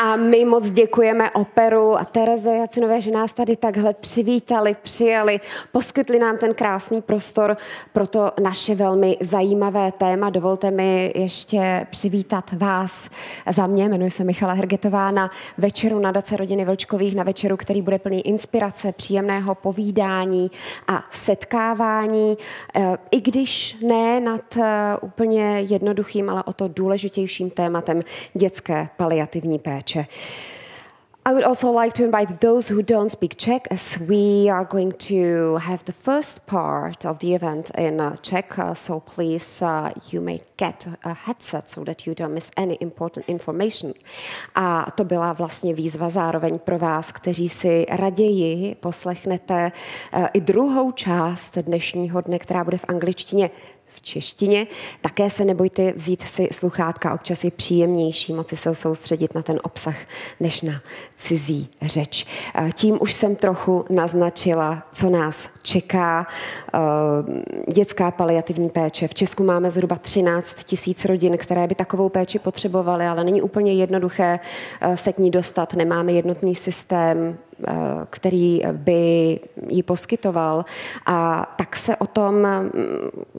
A my moc děkujeme Operu a Tereze Jacinové, že nás tady takhle přivítali, přijali, poskytli nám ten krásný prostor pro to naše velmi zajímavé téma. Dovolte mi ještě přivítat vás za mě. Jmenuji se Michala Hergetová na večeru Nadace rodiny Vlčkových, na večeru, který bude plný inspirace, příjemného povídání a setkávání, i když ne nad úplně jednoduchým, ale o to důležitějším tématem dětské paliativní péče. I would also like to invite those who don't speak Czech, as we are going to have the first part of the event in Czech, so please you may get a headset so that you don't miss any important information. A to byla vlastně výzva zároveň pro vás, kteří si raději poslechnete i druhou část dnešního dne, která bude v angličtině, v češtině. Také se nebojte vzít si sluchátka, občas je příjemnější moci se soustředit na ten obsah, než na cizí řeč. Tím už jsem trochu naznačila, co nás čeká. Dětská paliativní péče. V Česku máme zhruba 13 000 rodin, které by takovou péči potřebovaly, ale není úplně jednoduché se k ní dostat. Nemáme jednotný systém, který by ji poskytoval. A tak se o tom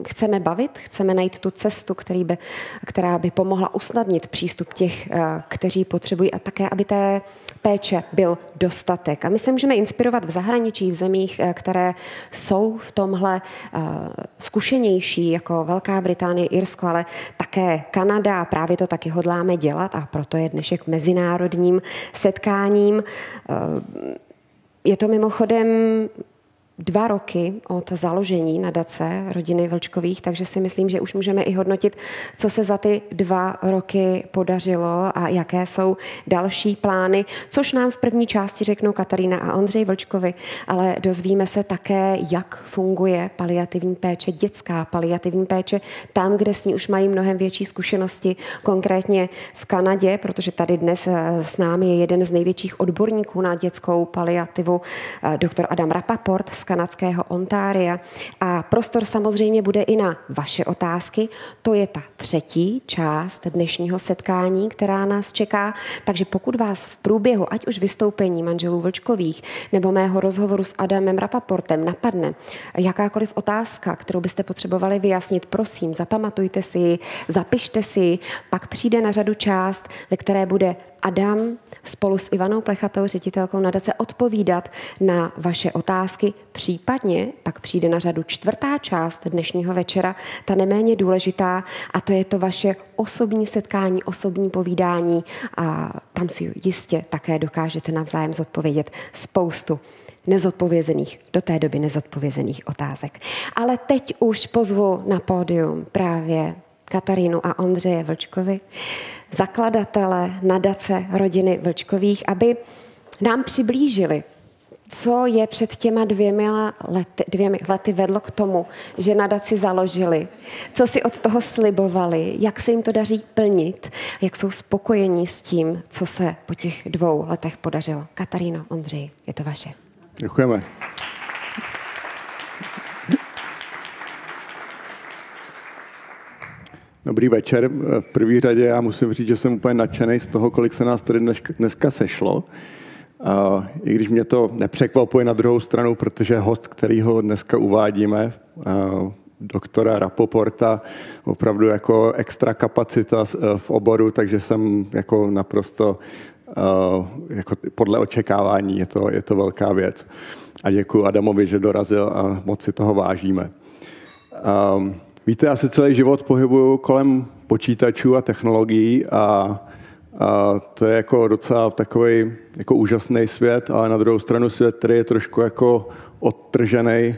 chceme bavit, chceme najít tu cestu, která by pomohla usnadnit přístup těch, kteří potřebují, a také, aby té péče byl dostatek. A my se můžeme inspirovat v zahraničí, v zemích, které jsou v tomhle zkušenější, jako Velká Británie, Irsko, ale také Kanada. Právě to taky hodláme dělat a proto je dnešek mezinárodním setkáním. Je to mimochodem 2 roky od založení Nadace rodiny Vlčkových, takže si myslím, že už můžeme i hodnotit, co se za ty 2 roky podařilo a jaké jsou další plány, což nám v první části řeknou Katarína a Ondřej Vlčkovi, ale dozvíme se také, jak funguje paliativní péče, dětská paliativní péče, tam, kde s ní už mají mnohem větší zkušenosti, konkrétně v Kanadě, protože tady dnes s námi je jeden z největších odborníků na dětskou paliativu, doktor Adam Rapoport z kanadského Ontária. A prostor samozřejmě bude i na vaše otázky. To je ta 3. část dnešního setkání, která nás čeká. Takže pokud vás v průběhu, ať už vystoupení manželů Vlčkových nebo mého rozhovoru s Adamem Rapoportem napadne jakákoliv otázka, kterou byste potřebovali vyjasnit, prosím, zapamatujte si ji, zapište si ji, pak přijde na řadu část, ve které bude Adam spolu s Ivanou Plechatou, ředitelkou Nadace, odpovídat na vaše otázky. Případně pak přijde na řadu 4. část dnešního večera, ta neméně důležitá, a to je to vaše osobní setkání, osobní povídání, a tam si jistě také dokážete navzájem zodpovědět spoustu nezodpovězených, do té doby nezodpovězených otázek. Ale teď už pozvu na pódium právě Katarínu a Ondřeje Vlčkovi, zakladatele Nadace rodiny Vlčkových, aby nám přiblížili, co je před těma 2 lety vedlo k tomu, že nadaci založili, co si od toho slibovali, jak se jim to daří plnit, jak jsou spokojení s tím, co se po těch 2 letech podařilo. Kataríno, Ondřej, je to vaše. Děkujeme. Dobrý večer. V první řadě já musím říct, že jsem úplně nadšený z toho, kolik se nás tady dneska sešlo. I když mě to nepřekvapuje na druhou stranu, protože host, kterýho dneska uvádíme, doktora Rapoporta, opravdu jako extra kapacita v oboru, takže jsem jako naprosto jako podle očekávání, je to velká věc. A děkuji Adamovi, že dorazil a moc si toho vážíme. Víte, já se celý život pohybuju kolem počítačů a technologií a to je jako docela takový jako úžasný svět, ale na druhou stranu svět, který je trošku jako odtržený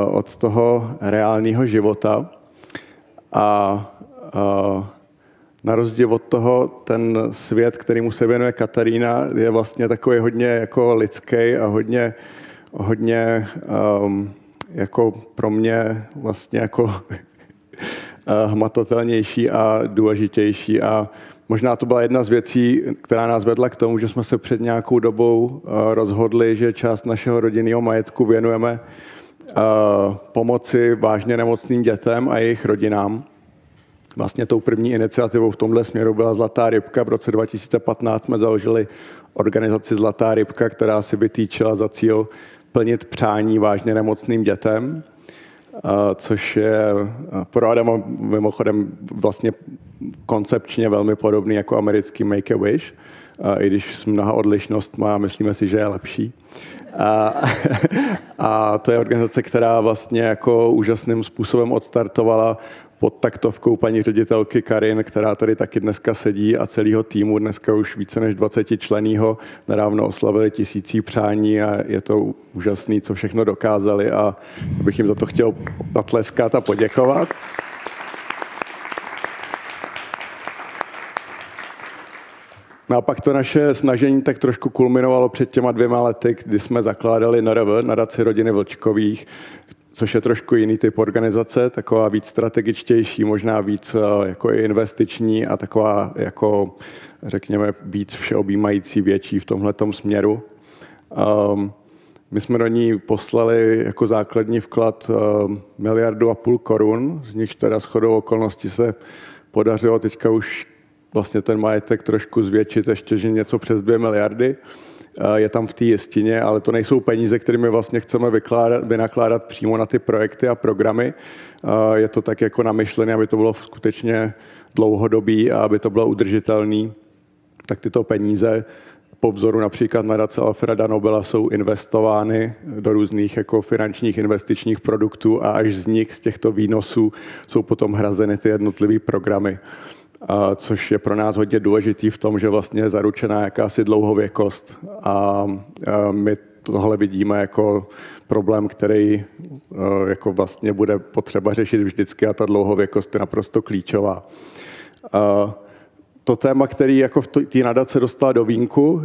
od toho reálného života. A na rozdíl od toho, ten svět, kterému se věnuje Katarína, je vlastně takový hodně jako lidský a hodně jako pro mě vlastně jako hmatatelnější a důležitější. A možná to byla jedna z věcí, která nás vedla k tomu, že jsme se před nějakou dobou rozhodli, že část našeho rodinného majetku věnujeme pomoci vážně nemocným dětem a jejich rodinám. Vlastně tou první iniciativou v tomhle směru byla Zlatá rybka. V roce 2015 jsme založili organizaci Zlatá rybka, která si vytýčila za cíl plnit přání vážně nemocným dětem, což je pro Adama mimochodem vlastně koncepčně velmi podobný jako americký Make-A-Wish, i když s mnoha odlišnostmi a myslíme si, že je lepší. A to je organizace, která vlastně jako úžasným způsobem odstartovala pod taktovkou paní ředitelky Karin, která tady taky dneska sedí, a celého týmu, dneska už více než 20 členýho, nedávno oslavili 1000 přání a je to úžasný, co všechno dokázali, a bych jim za to chtěl zatleskat a poděkovat. No a pak to naše snažení tak trošku kulminovalo před těma 2 lety, kdy jsme zakládali Nadaci rodiny Vlčkových, což je trošku jiný typ organizace, taková víc strategičtější, možná víc jako investiční a taková jako, řekněme, víc všeobjímající, větší v tomhletom směru. My jsme do ní poslali jako základní vklad 1,5 miliardy korun, z nich teda shodou okolností se podařilo teďka už vlastně ten majetek trošku zvětšit, ještě že něco přes 2 miliardy. Je tam v té jistině, ale to nejsou peníze, kterými vlastně chceme vynakládat přímo na ty projekty a programy. Je to tak jako namyšlené, aby to bylo skutečně dlouhodobý a aby to bylo udržitelné. Tak tyto peníze po vzoru například Nadace Alfreda Nobela jsou investovány do různých jako finančních investičních produktů a až z nich, z těchto výnosů, jsou potom hrazeny ty jednotlivé programy. Což je pro nás hodně důležitý v tom, že vlastně je zaručená jakási dlouhověkost a my tohle vidíme jako problém, který jako vlastně bude potřeba řešit vždycky, a ta dlouhověkost je naprosto klíčová. To téma, který jako v té nadace dostala do vínku,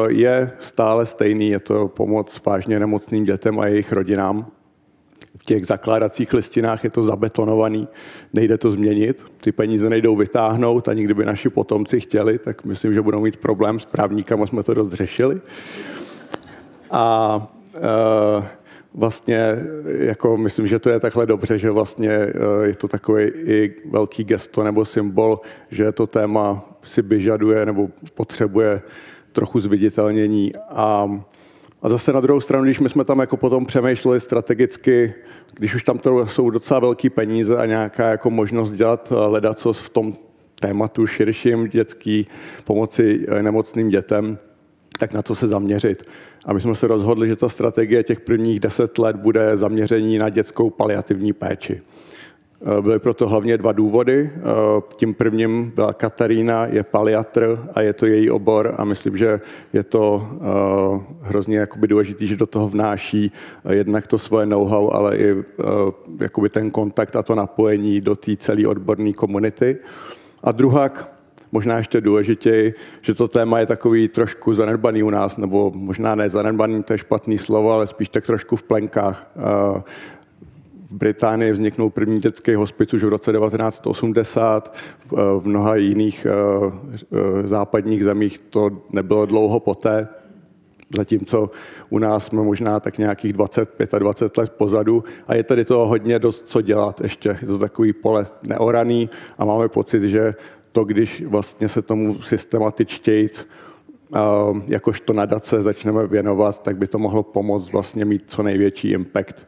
je stále stejný. Je to pomoc vážně nemocným dětem a jejich rodinám. V těch zakládacích listinách je to zabetonovaný, nejde to změnit, ty peníze nejdou vytáhnout, ani kdyby naši potomci chtěli, tak myslím, že budou mít problém s právníkama, jsme to dost řešili. A vlastně jako myslím, že to je takhle dobře, že vlastně je to takový i velký gesto nebo symbol, že to téma si vyžaduje nebo potřebuje trochu zviditelnění. A zase na druhou stranu, když my jsme tam jako potom přemýšleli strategicky, když už tam to jsou docela velký peníze a nějaká jako možnost dělat ledacos v tom tématu širším dětský pomoci nemocným dětem, tak na co se zaměřit. A my jsme se rozhodli, že ta strategie těch prvních 10 let bude zaměření na dětskou paliativní péči. Byly proto hlavně 2 důvody. Tím prvním byla Katarína, je paliatr a je to její obor a myslím, že je to hrozně jakoby důležitý, že do toho vnáší jednak to svoje know-how, ale i jakoby ten kontakt a to napojení do té celé odborné komunity. A druhak, možná ještě důležitěji, že to téma je takový trošku zanedbaný u nás, nebo možná ne zanedbaný, to je špatný slovo, ale spíš tak trošku v plenkách. V Británii vzniknul první dětský hospic už v roce 1980, v mnoha jiných západních zemích to nebylo dlouho poté, zatímco u nás jsme možná tak nějakých 25 let pozadu a je tady toho hodně dost co dělat ještě. Je to takový pole neoraný a máme pocit, že to, když vlastně se tomu systematičtějc jakožto nadace začneme věnovat, tak by to mohlo pomoct vlastně mít co největší impact.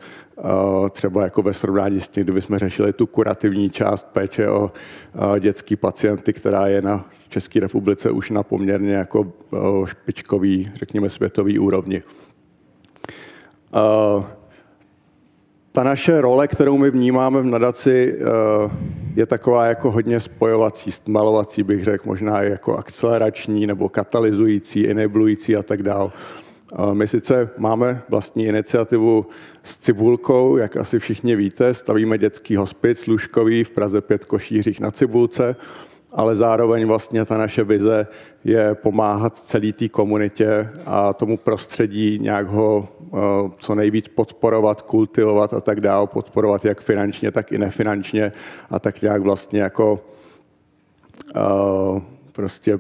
Třeba jako ve srovnání s tím, kdyby jsme řešili tu kurativní část péče o dětský pacienty, která je na České republice už na poměrně jako špičkový, řekněme světový úrovni. Ta naše role, kterou my vnímáme v nadaci, je taková jako hodně spojovací, stmalovací, bych řekl, možná jako akcelerační nebo katalyzující, enablující a tak dále. My sice máme vlastní iniciativu s Cibulkou, jak asi všichni víte, stavíme dětský hospic lůžkový v Praze 5 Košířích na Cibulce, ale zároveň vlastně ta naše vize je pomáhat celé té komunitě a tomu prostředí nějak ho co nejvíc podporovat, kultivovat a tak dále, podporovat jak finančně, tak i nefinančně a tak nějak vlastně jako prostě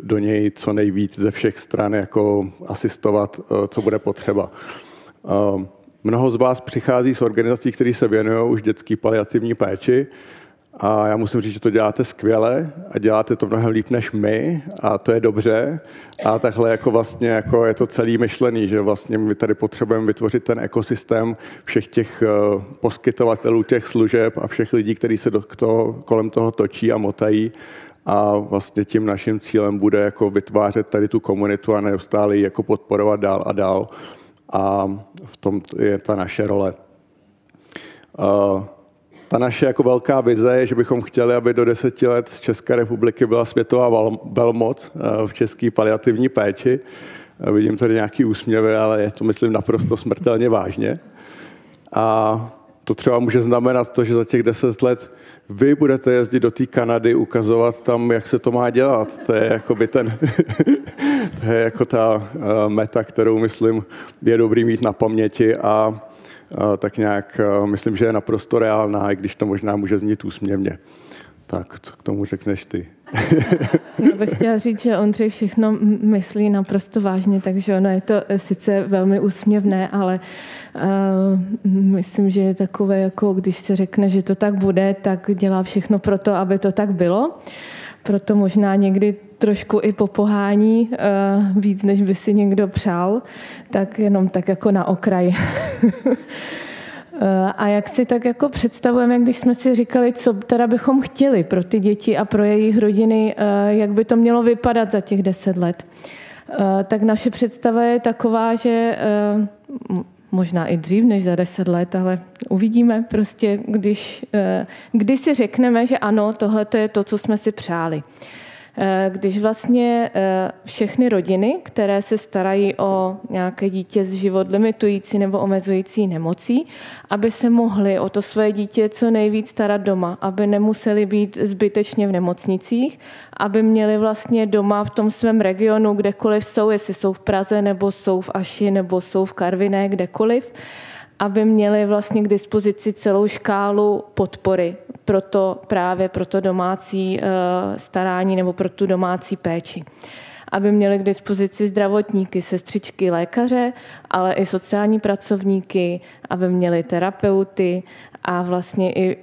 do něj co nejvíc ze všech stran jako asistovat, co bude potřeba. Mnoho z vás přichází z organizací, které se věnují už dětské paliativní péči A já musím říct, že to děláte skvěle a děláte to mnohem líp než my a to je dobře. A takhle jako vlastně jako je to celý myšlený, že vlastně my tady potřebujeme vytvořit ten ekosystém všech těch poskytovatelů těch služeb a všech lidí, kteří se kolem toho točí a motají. A vlastně tím naším cílem bude jako vytvářet tady tu komunitu a neustále ji jako podporovat dál a dál. A v tom je ta naše role. Ta naše jako velká vize je, že bychom chtěli, aby do 10 let z České republiky byla světová velmoc v české paliativní péči. Vidím tady nějaký úsměvy, ale je to, myslím, naprosto smrtelně vážně. A to třeba může znamenat to, že za těch 10 let vy budete jezdit do té Kanady, ukazovat tam, jak se to má dělat. To je jakoby to je jako ta meta, kterou, myslím, je dobrý mít na paměti a tak nějak myslím, že je naprosto reálná, i když to možná může znít úsměvně. Tak, co k tomu řekneš ty? Já bych chtěla říct, že Ondřej všechno myslí naprosto vážně, takže ono je to sice velmi úsměvné, ale myslím, že je takové, jako když se řekne, že to tak bude, tak dělá všechno pro to, aby to tak bylo. Proto možná někdy trošku i popohání víc, než by si někdo přál, tak jenom tak jako na okraj. A jak si tak jako představujeme, když jsme si říkali, co teda bychom chtěli pro ty děti a pro jejich rodiny, jak by to mělo vypadat za těch 10 let. Tak naše představa je taková, že možná i dřív než za 10 let, ale uvidíme prostě, když si řekneme, že ano, tohle je to, co jsme si přáli. Když vlastně všechny rodiny, které se starají o nějaké dítě s život limitující nebo omezující nemocí, aby se mohly o to své dítě co nejvíc starat doma, aby nemuseli být zbytečně v nemocnicích, aby měli vlastně doma v tom svém regionu, kdekoliv jsou, jestli jsou v Praze, nebo jsou v Aši, nebo jsou v Karviné, kdekoliv, aby měli vlastně k dispozici celou škálu podpory právě pro to domácí starání nebo pro tu domácí péči. Aby měli k dispozici zdravotníky, sestřičky, lékaře, ale i sociální pracovníky, aby měli terapeuty a vlastně i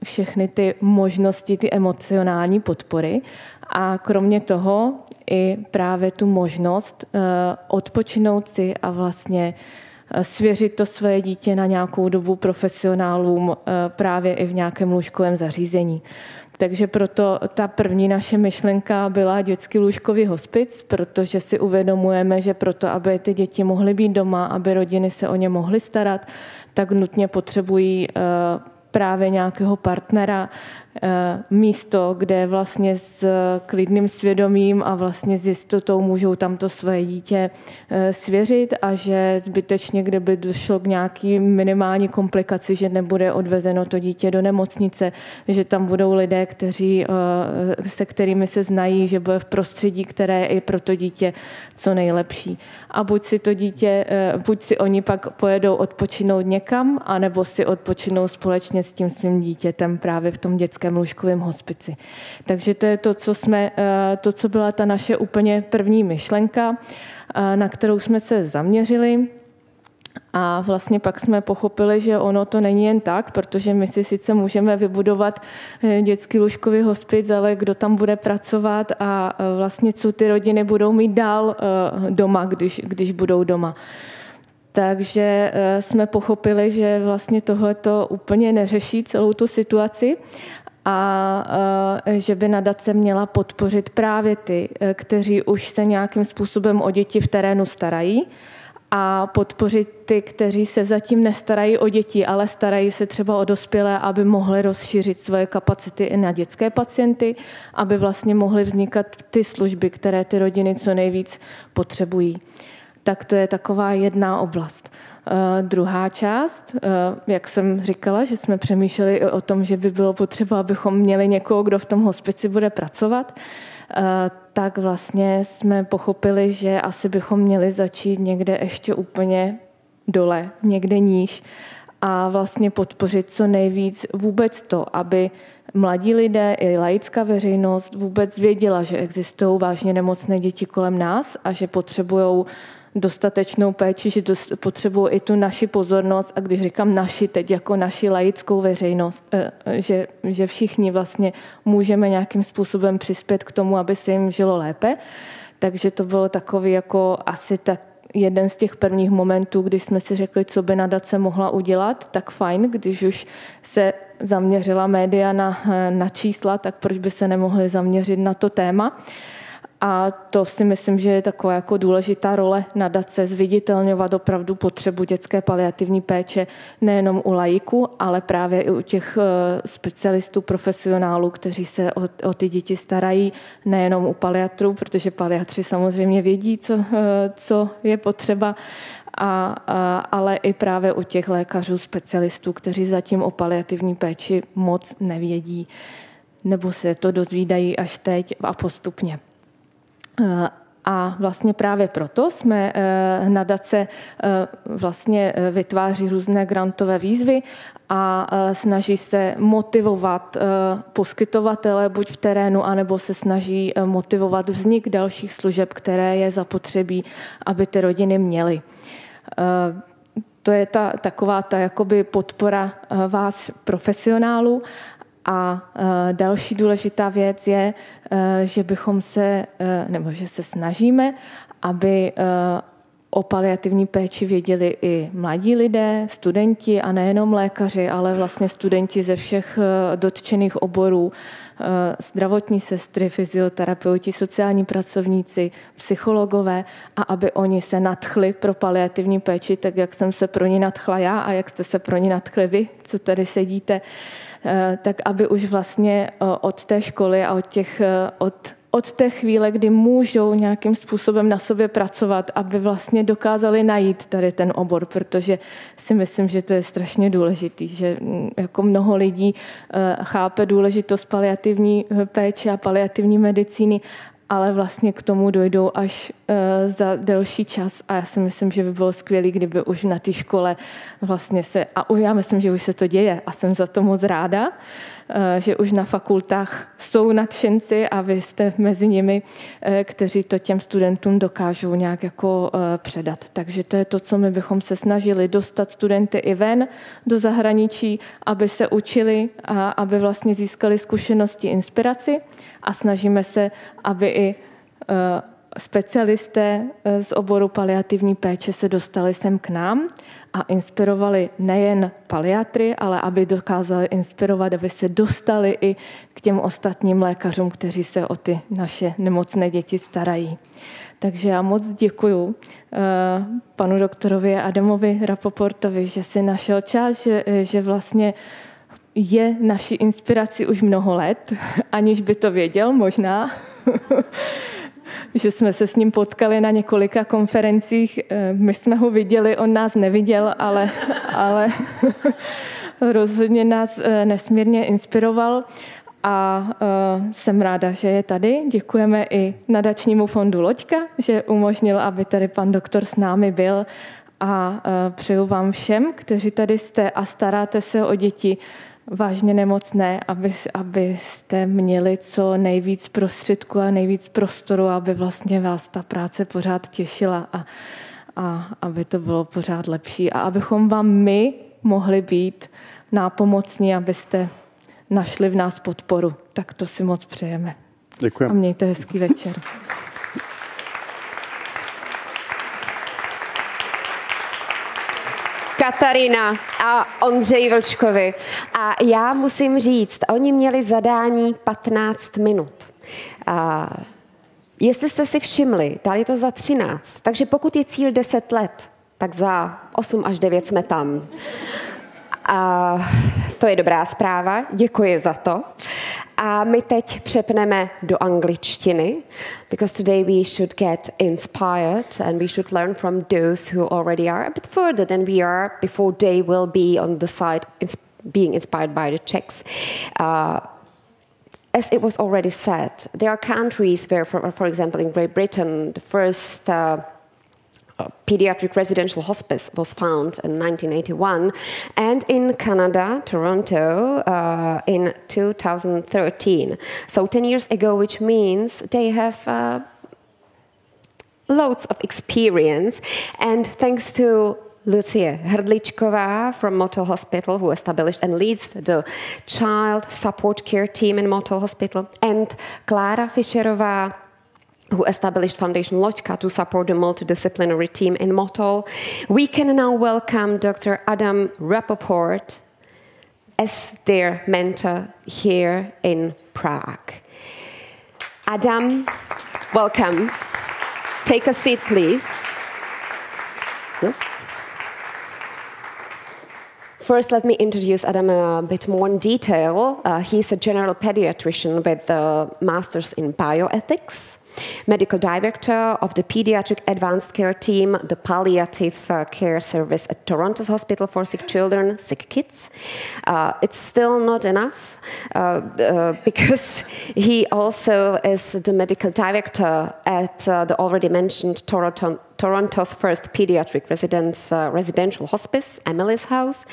všechny ty možnosti, ty emocionální podpory. A kromě toho i právě tu možnost odpočinout si a vlastně svěřit to své dítě na nějakou dobu profesionálům právě i v nějakém lůžkovém zařízení. Takže proto ta první naše myšlenka byla dětský lůžkový hospic, protože si uvědomujeme, že proto, aby ty děti mohly být doma, aby rodiny se o ně mohly starat, tak nutně potřebují právě nějakého partnera, místo, kde vlastně s klidným svědomím a vlastně s jistotou můžou tamto své dítě svěřit a že zbytečně, kdyby došlo k nějaký minimální komplikaci, že nebude odvezeno to dítě do nemocnice, že tam budou lidé, se kterými se znají, že bude v prostředí, které je i pro to dítě co nejlepší. A buď si oni pak pojedou odpočinout někam, anebo si odpočinou společně s tím svým dítětem právě v tom dětském lůžkovém hospici. Takže to je to, co byla ta naše úplně první myšlenka, na kterou jsme se zaměřili. A vlastně pak jsme pochopili, že ono to není jen tak, protože my si sice můžeme vybudovat dětský lůžkový hospic, ale kdo tam bude pracovat a vlastně co ty rodiny budou mít dál doma, když budou doma. Takže jsme pochopili, že vlastně tohleto úplně neřeší celou tu situaci a že by Nadace měla podpořit právě ty, kteří už se nějakým způsobem o děti v terénu starají, a podpořit ty, kteří se zatím nestarají o děti, ale starají se třeba o dospělé, aby mohli rozšířit svoje kapacity i na dětské pacienty, aby vlastně mohly vznikat ty služby, které ty rodiny co nejvíc potřebují. Tak to je taková jedna oblast. Druhá část, jak jsem říkala, že jsme přemýšleli i o tom, že by bylo potřeba, abychom měli někoho, kdo v tom hospici bude pracovat, tak vlastně jsme pochopili, že asi bychom měli začít někde ještě úplně dole, někde níž a vlastně podpořit co nejvíc vůbec to, aby mladí lidé i laická veřejnost vůbec věděla, že existují vážně nemocné děti kolem nás a že potřebují dostatečnou péči, že potřebují i tu naši pozornost. A když říkám naši, teď jako naši laickou veřejnost, že všichni vlastně můžeme nějakým způsobem přispět k tomu, aby se jim žilo lépe. Takže to bylo takový jako asi tak jeden z těch prvních momentů, kdy jsme si řekli, co by Nadace mohla udělat, tak fajn, když už se zaměřila média na čísla, tak proč by se nemohli zaměřit na to téma. A to si myslím, že je taková jako důležitá role Nadace zviditelňovat opravdu potřebu dětské paliativní péče nejenom u laiků, ale právě i u těch specialistů, profesionálů, kteří se o ty děti starají, nejenom u paliatrů, protože paliatři samozřejmě vědí, co je potřeba, ale i právě u těch lékařů, specialistů, kteří zatím o paliativní péči moc nevědí, nebo se to dozvídají až teď a postupně. A vlastně právě proto jsme Nadace vlastně vytváří různé grantové výzvy a snaží se motivovat poskytovatele buď v terénu, anebo se snaží motivovat vznik dalších služeb, které je zapotřebí, aby ty rodiny měly. To je taková jakoby podpora vás profesionálů. A další důležitá věc je, že že se snažíme, aby o paliativní péči věděli i mladí lidé, studenti a nejenom lékaři, ale vlastně studenti ze všech dotčených oborů, zdravotní sestry, fyzioterapeuti, sociální pracovníci, psychologové a aby oni se nadchli pro paliativní péči, tak jak jsem se pro ní nadchla já a jak jste se pro ní nadchli vy, co tady sedíte, tak aby už vlastně od té školy a od té chvíle, kdy můžou nějakým způsobem na sobě pracovat, aby vlastně dokázali najít tady ten obor, protože si myslím, že to je strašně důležitý, že jako mnoho lidí chápe důležitost paliativní péče a paliativní medicíny, ale vlastně k tomu dojdou až za delší čas a já si myslím, že by bylo skvělé, kdyby už na té škole vlastně já myslím, že už se to děje a jsem za to moc ráda, že už na fakultách jsou nadšenci a vy jste mezi nimi, kteří to těm studentům dokážou nějak jako předat. Takže to je to, co my bychom se snažili dostat studenty i ven do zahraničí, aby se učili a aby vlastně získali zkušenosti, inspiraci a snažíme se, aby i specialisté z oboru paliativní péče se dostali sem k nám a inspirovali nejen paliatry, ale aby dokázali inspirovat, aby se dostali i k těm ostatním lékařům, kteří se o ty naše nemocné děti starají. Takže já moc děkuju panu doktorovi Adamovi Rapoportovi, že si našel čas, že vlastně je naší inspirací už mnoho let, aniž by to věděl možná, že jsme se s ním potkali na několika konferencích. My jsme ho viděli, on nás neviděl, ale rozhodně nás nesmírně inspiroval a jsem ráda, že je tady. Děkujeme i nadačnímu fondu Loďka, že umožnil, aby tady pan doktor s námi byl a přeju vám všem, kteří tady jste a staráte se o děti vážně nemocné, abyste měli co nejvíc prostředků a nejvíc prostoru, aby vlastně vás ta práce pořád těšila a aby to bylo pořád lepší a abychom vám my mohli být nápomocní, abyste našli v nás podporu. Tak to si moc přejeme. Děkujeme. A mějte hezký večer. Katarína a Ondřej Vlčkovi. A já musím říct, oni měli zadání 15 minut. Jestli jste si všimli, dali to za 13, takže pokud je cíl 10 let, tak za 8 až 9 jsme tam. A to je dobrá zpráva, děkuji za to. A my teď přepneme do angličtiny, because today we should get inspired and we should learn from those who already are a bit further than we are before they will be on the side being inspired by the Czechs. As it was already said, there are countries where, for example, in Great Britain, the first pediatric residential hospice was found in 1981, and in Canada, Toronto, in 2013. So 10 years ago, which means they have loads of experience. And thanks to Vlčková from Motel Hospital, who established and leads the child support care team in Motel Hospital, and Klára Fischerová, who established Foundation Vlčka to support the multidisciplinary team in Motel. We can now welcome Dr. Adam Rapoport as their mentor here in Prague. Adam, welcome. Take a seat, please. First, let me introduce Adam a bit more in detail. He's a general pediatrician with a master's in bioethics, medical director of the pediatric advanced care team, the palliative care service at Toronto's Hospital for Sick Children, Sick Kids. It's still not enough because he also is the medical director at the already mentioned Toronto's first pediatric residential hospice, Emily's House,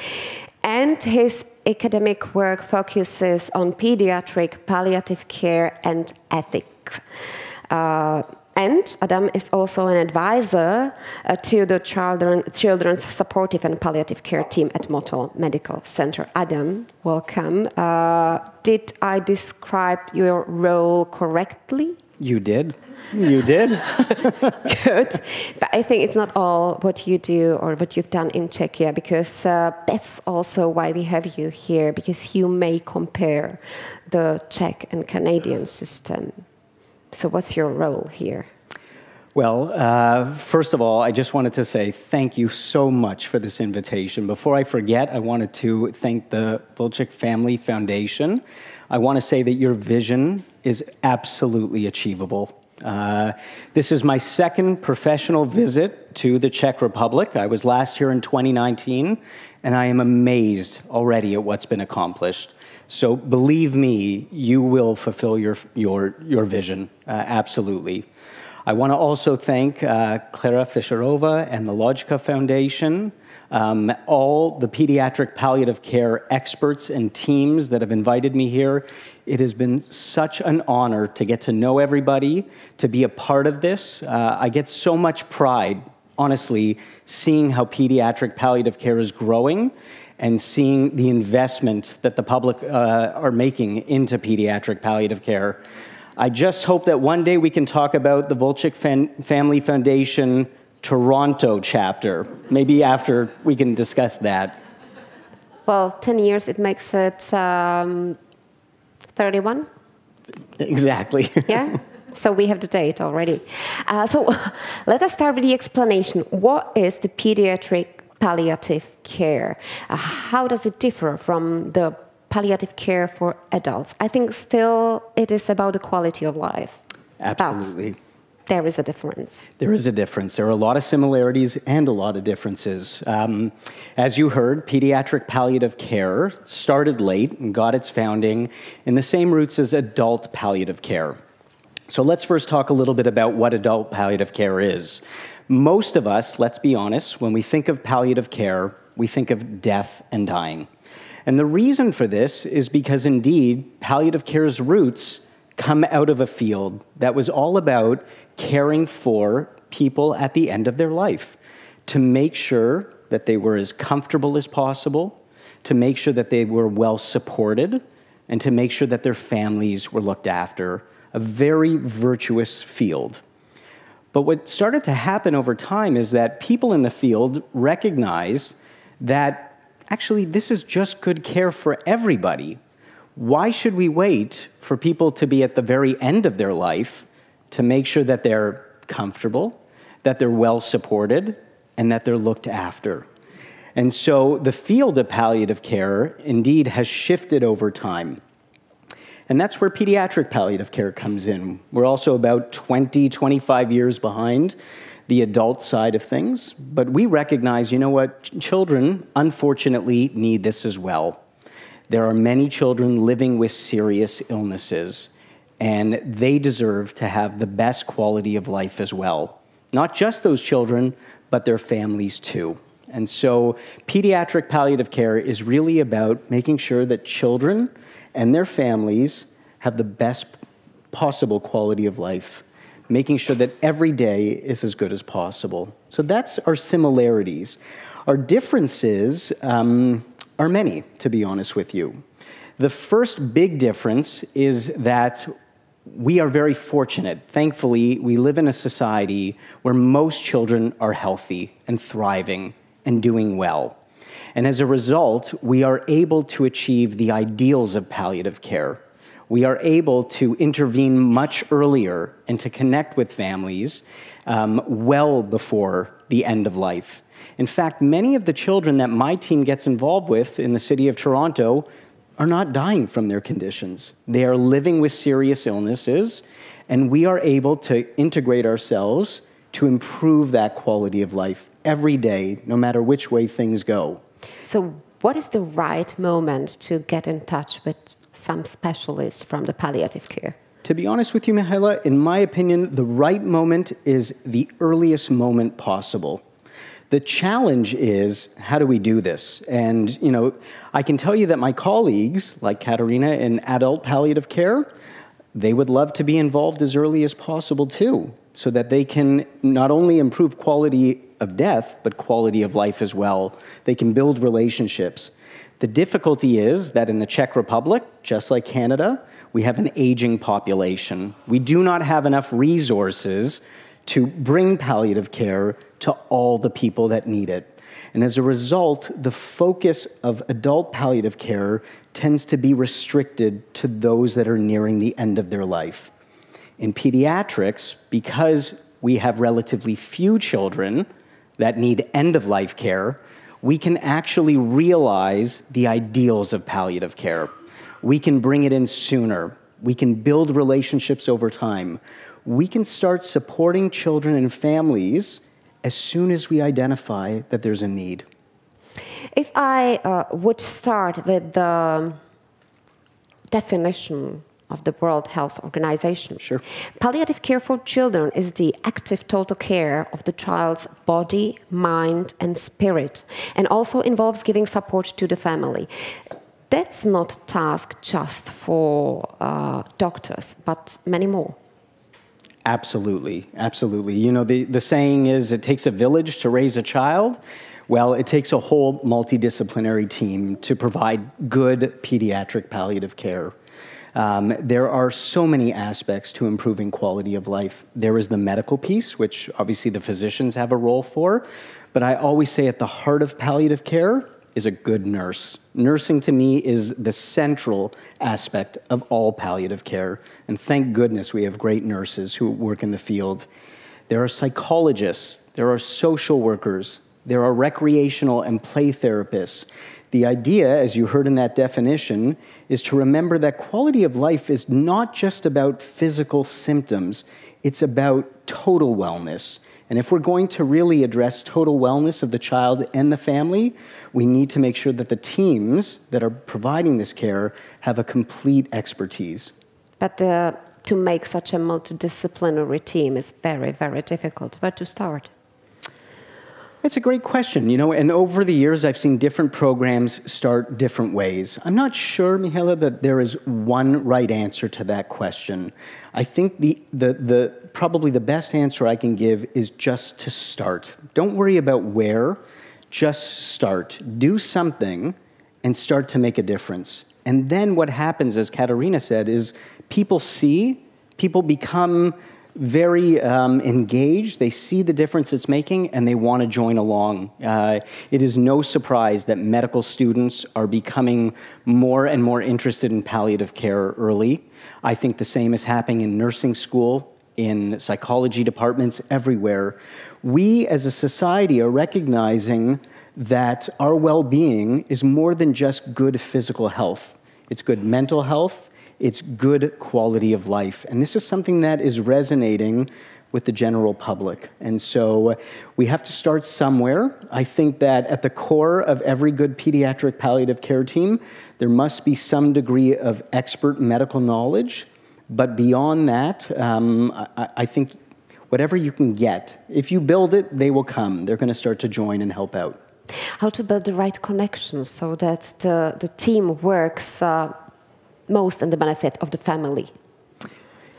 and his academic work focuses on pediatric palliative care and ethics. And Adam is also an advisor to the children's supportive and palliative care team at Motel Medical Center. Adam, welcome. Did I describe your role correctly? You did. You did. Good. But I think it's not all what you do or what you've done in Czechia, because that's also why we have you here, because you may compare the Czech and Canadian system. So what's your role here? Well, first of all, I just wanted to say thank you so much for this invitation. Before I forget, I wanted to thank the Vlček Family Foundation. I want to say that your vision is absolutely achievable. This is my second professional visit to the Czech Republic. I was last here in 2019, and I am amazed already at what's been accomplished. So believe me, you will fulfill your vision, absolutely. I want to also thank Klára Fischerová and the Vlčka Foundation, all the pediatric palliative care experts and teams that have invited me here. It has been such an honor to get to know everybody, to be a part of this. I get so much pride, honestly, seeing how pediatric palliative care is growing and seeing the investment that the public are making into pediatric palliative care. I just hope that one day we can talk about the Vlček Family Foundation Toronto chapter. Maybe after we can discuss that. Well, 10 years, it makes it 31? Exactly. Yeah? So we have the date already. So let us start with the explanation. What is the pediatric palliative care? How does it differ from the palliative care for adults? I think still it is about the quality of life. Absolutely. But there is a difference. There is a difference. There are a lot of similarities and a lot of differences. As you heard, pediatric palliative care started late and got its founding in the same roots as adult palliative care. So let's first talk a little bit about what adult palliative care is. Most of us, let's be honest, when we think of palliative care, we think of death and dying. And the reason for this is because, indeed, palliative care's roots come out of a field that was all about caring for people at the end of their life, to make sure that they were as comfortable as possible, to make sure that they were well supported, and to make sure that their families were looked after. A very virtuous field. But what started to happen over time is that people in the field recognized that actually this is just good care for everybody. Why should we wait for people to be at the very end of their life to make sure that they're comfortable, that they're well supported, and that they're looked after? And so the field of palliative care indeed has shifted over time. And that's where pediatric palliative care comes in. We're also about 20, 25 years behind the adult side of things, but we recognize, you know what, children unfortunately need this as well. There are many children living with serious illnesses, and they deserve to have the best quality of life as well. Not just those children, but their families too. And so pediatric palliative care is really about making sure that children and their families have the best possible quality of life, making sure that every day is as good as possible. So that's our similarities. Our differences are many, to be honest with you. The first big difference is that we are very fortunate. Thankfully, we live in a society where most children are healthy and thriving and doing well. And as a result, we are able to achieve the ideals of palliative care. We are able to intervene much earlier and to connect with families well before the end of life. In fact, many of the children that my team gets involved with in the city of Toronto are not dying from their conditions. They are living with serious illnesses, and we are able to integrate ourselves to improve that quality of life every day, no matter which way things go. So what is the right moment to get in touch with some specialist from the palliative care? To be honest with you, Mihaela, in my opinion, the right moment is the earliest moment possible. The challenge is, how do we do this? And, you know, I can tell you that my colleagues, like Katarina in adult palliative care, they would love to be involved as early as possible too, so that they can not only improve quality of death, but quality of life as well. They can build relationships. The difficulty is that in the Czech Republic, just like Canada, we have an aging population. We do not have enough resources to bring palliative care to all the people that need it. And as a result, the focus of adult palliative care tends to be restricted to those that are nearing the end of their life. In pediatrics, because we have relatively few children that need end-of-life care, we can actually realize the ideals of palliative care. We can bring it in sooner. We can build relationships over time. We can start supporting children and families as soon as we identify that there's a need. If I would start with the definition of the World Health Organization. Sure. Palliative care for children is the active total care of the child's body, mind, and spirit, and also involves giving support to the family. That's not a task just for doctors, but many more. Absolutely, absolutely. You know, the saying is, it takes a village to raise a child. Well, it takes a whole multidisciplinary team to provide good pediatric palliative care. There are so many aspects to improving quality of life. There is the medical piece, which obviously the physicians have a role for, but I always say at the heart of palliative care is a good nurse. Nursing to me is the central aspect of all palliative care, and thank goodness we have great nurses who work in the field. There are psychologists, there are social workers, there are recreational and play therapists. The idea, as you heard in that definition, is to remember that quality of life is not just about physical symptoms, it's about total wellness. And if we're going to really address total wellness of the child and the family, we need to make sure that the teams that are providing this care have a complete expertise. But to make such a multidisciplinary team is very, very difficult. Where to start? It's a great question, you know, and over the years I've seen different programs start different ways. I'm not sure, Mihaela, that there is one right answer to that question. I think probably the best answer I can give is just to start. Don't worry about where, just start. Do something and start to make a difference. And then what happens, as Katarina said, is people become very engaged, they see the difference it's making, and they want to join along. It is no surprise that medical students are becoming more and more interested in palliative care early. I think the same is happening in nursing school, in psychology departments, everywhere. We as a society are recognizing that our well-being is more than just good physical health. It's good mental health, it's good quality of life. And this is something that is resonating with the general public. And so we have to start somewhere. I think that at the core of every good pediatric palliative care team, there must be some degree of expert medical knowledge. But beyond that, I think whatever you can get, if you build it, they will come. They're going to start to join and help out. How to build the right connections so that the team works most in the benefit of the family?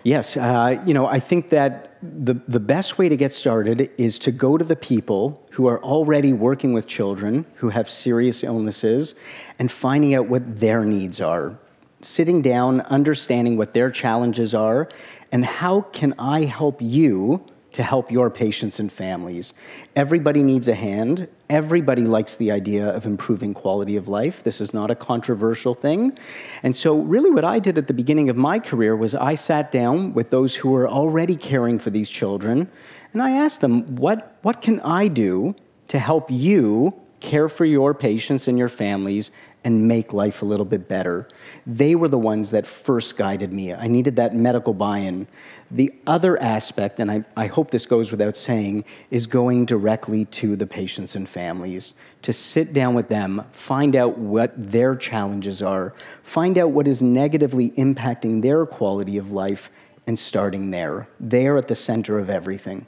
Yes, I think that the best way to get started is to go to the people who are already working with children who have serious illnesses and finding out what their needs are. Sitting down, understanding what their challenges are, and how can I help you to help your patients and families. Everybody needs a hand. Everybody likes the idea of improving quality of life. This is not a controversial thing. And so really what I did at the beginning of my career was I sat down with those who were already caring for these children, and I asked them, what can I do to help you care for your patients and your families and make life a little bit better? They were the ones that first guided me. I needed that medical buy-in. The other aspect, and I hope this goes without saying, is going directly to the patients and families, to sit down with them, find out what their challenges are, find out what is negatively impacting their quality of life, and starting there. They're at the center of everything.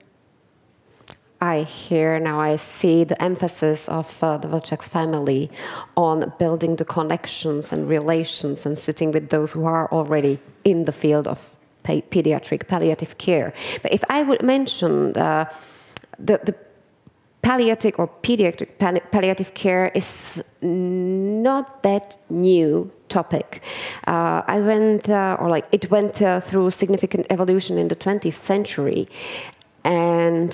I hear now, I see the emphasis of the Vlčkových family on building the connections and relations and sitting with those who are already in the field of pediatric palliative care. But if I would mention the palliative or pediatric palliative care is not that new topic. It went through significant evolution in the 20th century. And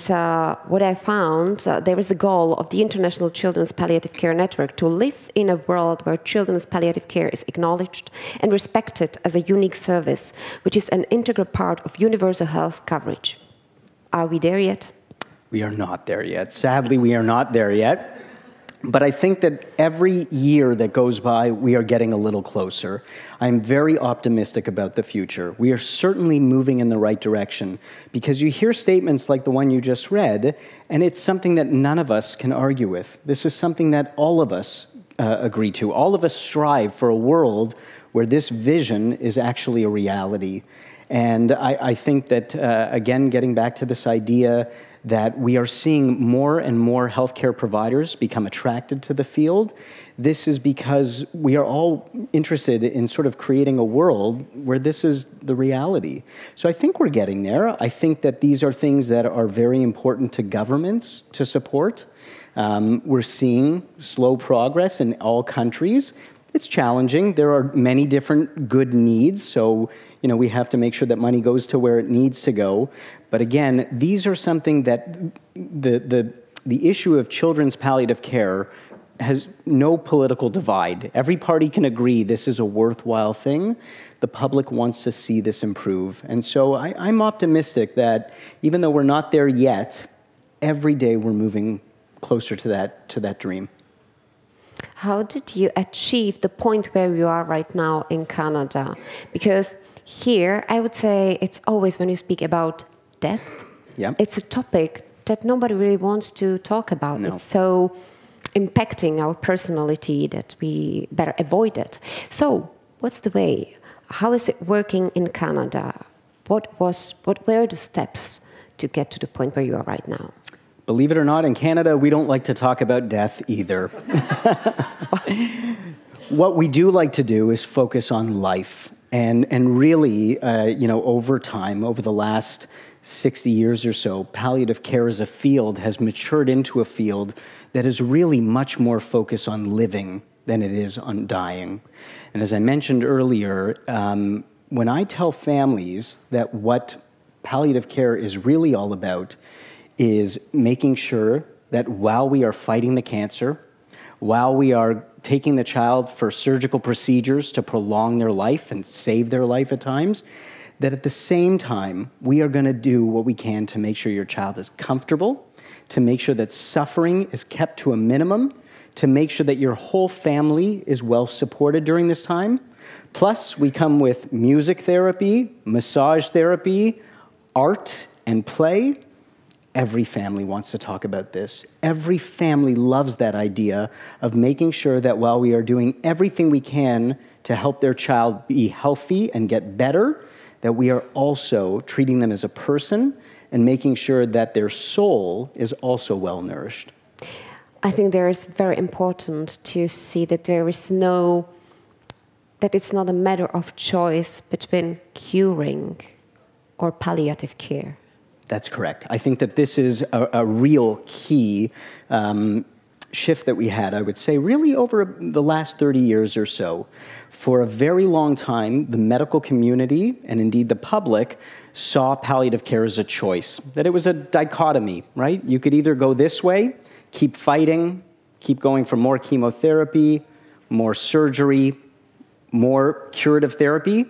what I found, there is the goal of the International Children's Palliative Care Network to live in a world where children's palliative care is acknowledged and respected as a unique service, which is an integral part of universal health coverage. Are we there yet? We are not there yet. Sadly, we are not there yet. But I think that every year that goes by, we are getting a little closer. I'm very optimistic about the future. We are certainly moving in the right direction because you hear statements like the one you just read, and it's something that none of us can argue with. This is something that all of us agree to. All of us strive for a world where this vision is actually a reality. And I think that, again, getting back to this idea that we are seeing more and more healthcare providers become attracted to the field. This is because we are all interested in sort of creating a world where this is the reality. So I think we're getting there. I think that these are things that are very important to governments to support. We're seeing slow progress in all countries. It's challenging. There are many different good needs, so we have to make sure that money goes to where it needs to go. But again, these are something that the issue of children's palliative care has no political divide. Every party can agree this is a worthwhile thing. The public wants to see this improve. And so I'm optimistic that even though we're not there yet, every day we're moving closer to that dream. How did you achieve the point where you are right now in Canada? Because here, I would say it's always when you speak about death, it's a topic that nobody really wants to talk about. No. It's so impacting our personality that we better avoid it. So, what's the way? How is it working in Canada? What were the steps to get to the point where you are right now? Believe it or not, in Canada, we don't like to talk about death either. What we do like to do is focus on life. And really, over time, over the last 60 years or so, palliative care as a field has matured into a field that is really much more focused on living than it is on dying. And as I mentioned earlier, when I tell families that what palliative care is really all about is making sure that while we are fighting the cancer, while we are taking the child for surgical procedures to prolong their life and save their life at times, that at the same time, we are going to do what we can to make sure your child is comfortable, to make sure that suffering is kept to a minimum, to make sure that your whole family is well supported during this time. Plus, we come with music therapy, massage therapy, art, and play. Every family wants to talk about this. Every family loves that idea of making sure that while we are doing everything we can to help their child be healthy and get better, that we are also treating them as a person and making sure that their soul is also well nourished. I think there is very important to see that that it's not a matter of choice between curing or palliative care? That's correct. I think that this is a real key shift that we had, I would say, really over the last 30 years or so. For a very long time, the medical community, and indeed the public, saw palliative care as a choice, that it was a dichotomy, right? You could either go this way, keep fighting, keep going for more chemotherapy, more surgery, more curative therapy,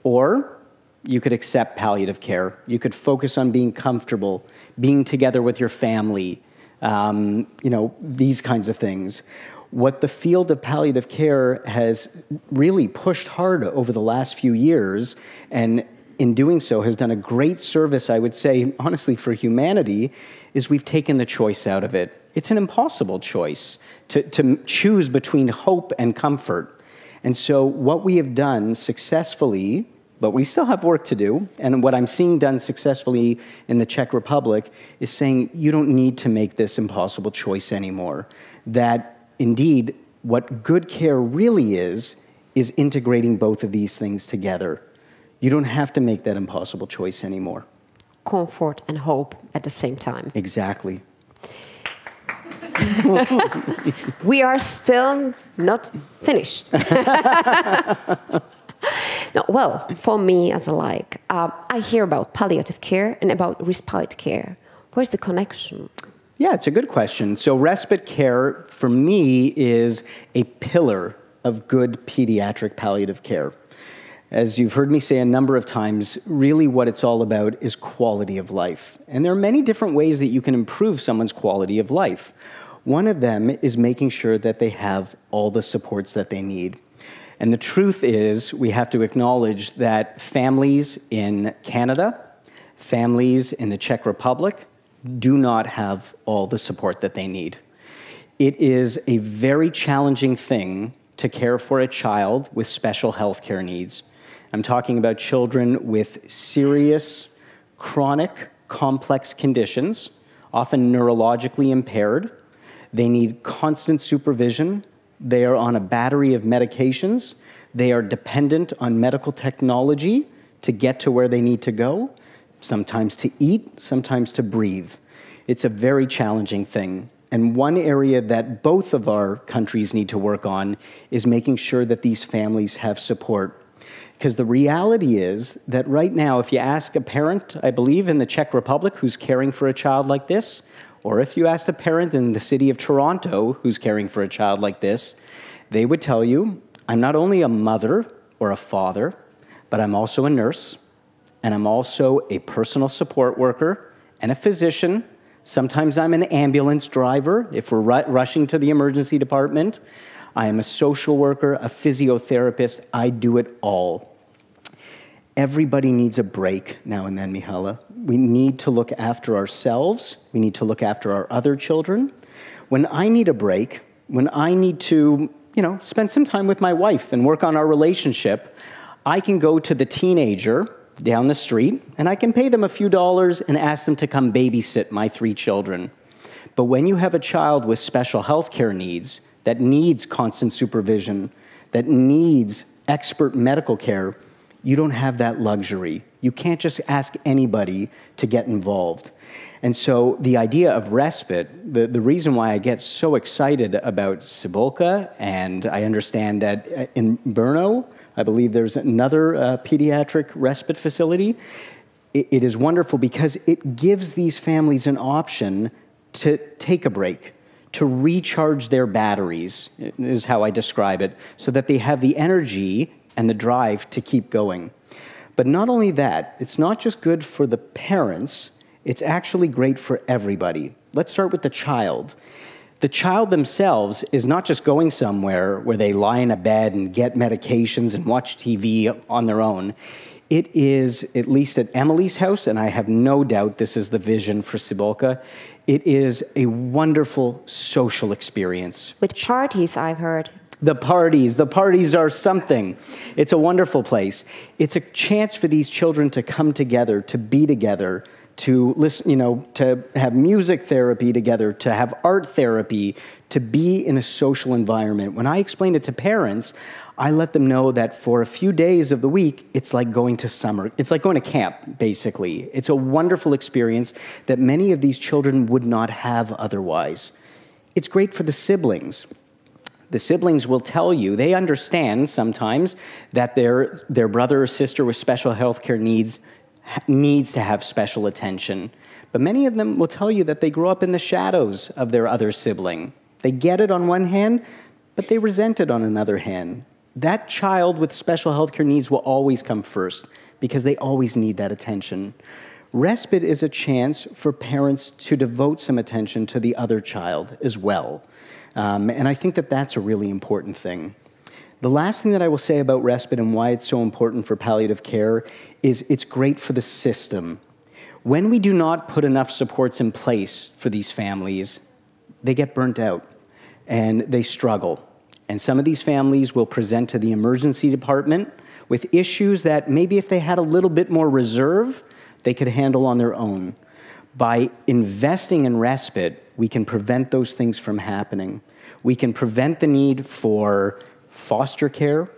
or you could accept palliative care. You could focus on being comfortable, being together with your family, these kinds of things. What the field of palliative care has really pushed hard over the last few years, and in doing so has done a great service, I would say, honestly, for humanity, is we've taken the choice out of it. It's an impossible choice to choose between hope and comfort. And so what we have done successfully, but we still have work to do, and what I'm seeing done successfully in the Czech Republic is saying you don't need to make this impossible choice anymore. That indeed, what good care really is integrating both of these things together. You don't have to make that impossible choice anymore. Comfort and hope at the same time. Exactly. We are still not finished. No, well, for me as a I hear about palliative care and about respite care. Where's the connection? Yeah, it's a good question. So respite care, for me, is a pillar of good pediatric palliative care. As you've heard me say a number of times, really what it's all about is quality of life. And there are many different ways that you can improve someone's quality of life. One of them is making sure that they have all the supports that they need. And the truth is, we have to acknowledge that families in Canada, families in the Czech Republic, do not have all the support that they need. It is a very challenging thing to care for a child with special health care needs. I'm talking about children with serious, chronic, complex conditions, often neurologically impaired. They need constant supervision. They are on a battery of medications. They are dependent on medical technology to get to where they need to go, sometimes to eat, sometimes to breathe. It's a very challenging thing. And one area that both of our countries need to work on is making sure that these families have support. Because the reality is that right now, if you ask a parent, I believe in the Czech Republic, who's caring for a child like this, or if you asked a parent in the city of Toronto who's caring for a child like this, they would tell you, I'm not only a mother or a father, but I'm also a nurse, and I'm also a personal support worker and a physician. Sometimes I'm an ambulance driver if we're rushing to the emergency department. I am a social worker, a physiotherapist. I do it all. Everybody needs a break now and then, Mihala. We need to look after ourselves. We need to look after our other children. When I need a break, when I need to, spend some time with my wife and work on our relationship, I can go to the teenager down the street and I can pay them a few dollars and ask them to come babysit my 3 children. But when you have a child with special health care needs, that needs constant supervision, that needs expert medical care, you don't have that luxury. You can't just ask anybody to get involved. And so the idea of respite, the reason why I get so excited about Cibulka, and I understand that in Brno, I believe there's another pediatric respite facility, it is wonderful because it gives these families an option to take a break, to recharge their batteries, is how I describe it, so that they have the energy and the drive to keep going. But not only that, it's not just good for the parents, it's actually great for everybody. Let's start with the child. The child themselves is not just going somewhere where they lie in a bed and get medications and watch TV on their own. It is, at least at Emily's house, and I have no doubt this is the vision for Cibulka, it is a wonderful social experience. With parties, I've heard. The parties are something. It's a wonderful place. It's a chance for these children to come together, to be together, to listen, to have music therapy together, to have art therapy, to be in a social environment. When I explain it to parents, I let them know that for a few days of the week, it's like going to summer. It's like going to camp, basically. It's a wonderful experience that many of these children would not have otherwise. It's great for the siblings. The siblings will tell you, they understand sometimes that their brother or sister with special healthcare needs to have special attention. But many of them will tell you that they grew up in the shadows of their other sibling. They get it on one hand, but they resent it on another hand. That child with special healthcare needs will always come first because they always need that attention. Respite is a chance for parents to devote some attention to the other child as well. And I think that that's a really important thing. The last thing that I will say about respite and why it's so important for palliative care is it's great for the system. When we do not put enough supports in place for these families, they get burnt out and they struggle. And some of these families will present to the emergency department with issues that maybe if they had a little bit more reserve, they could handle on their own. By investing in respite, we can prevent those things from happening. We can prevent the need for foster care.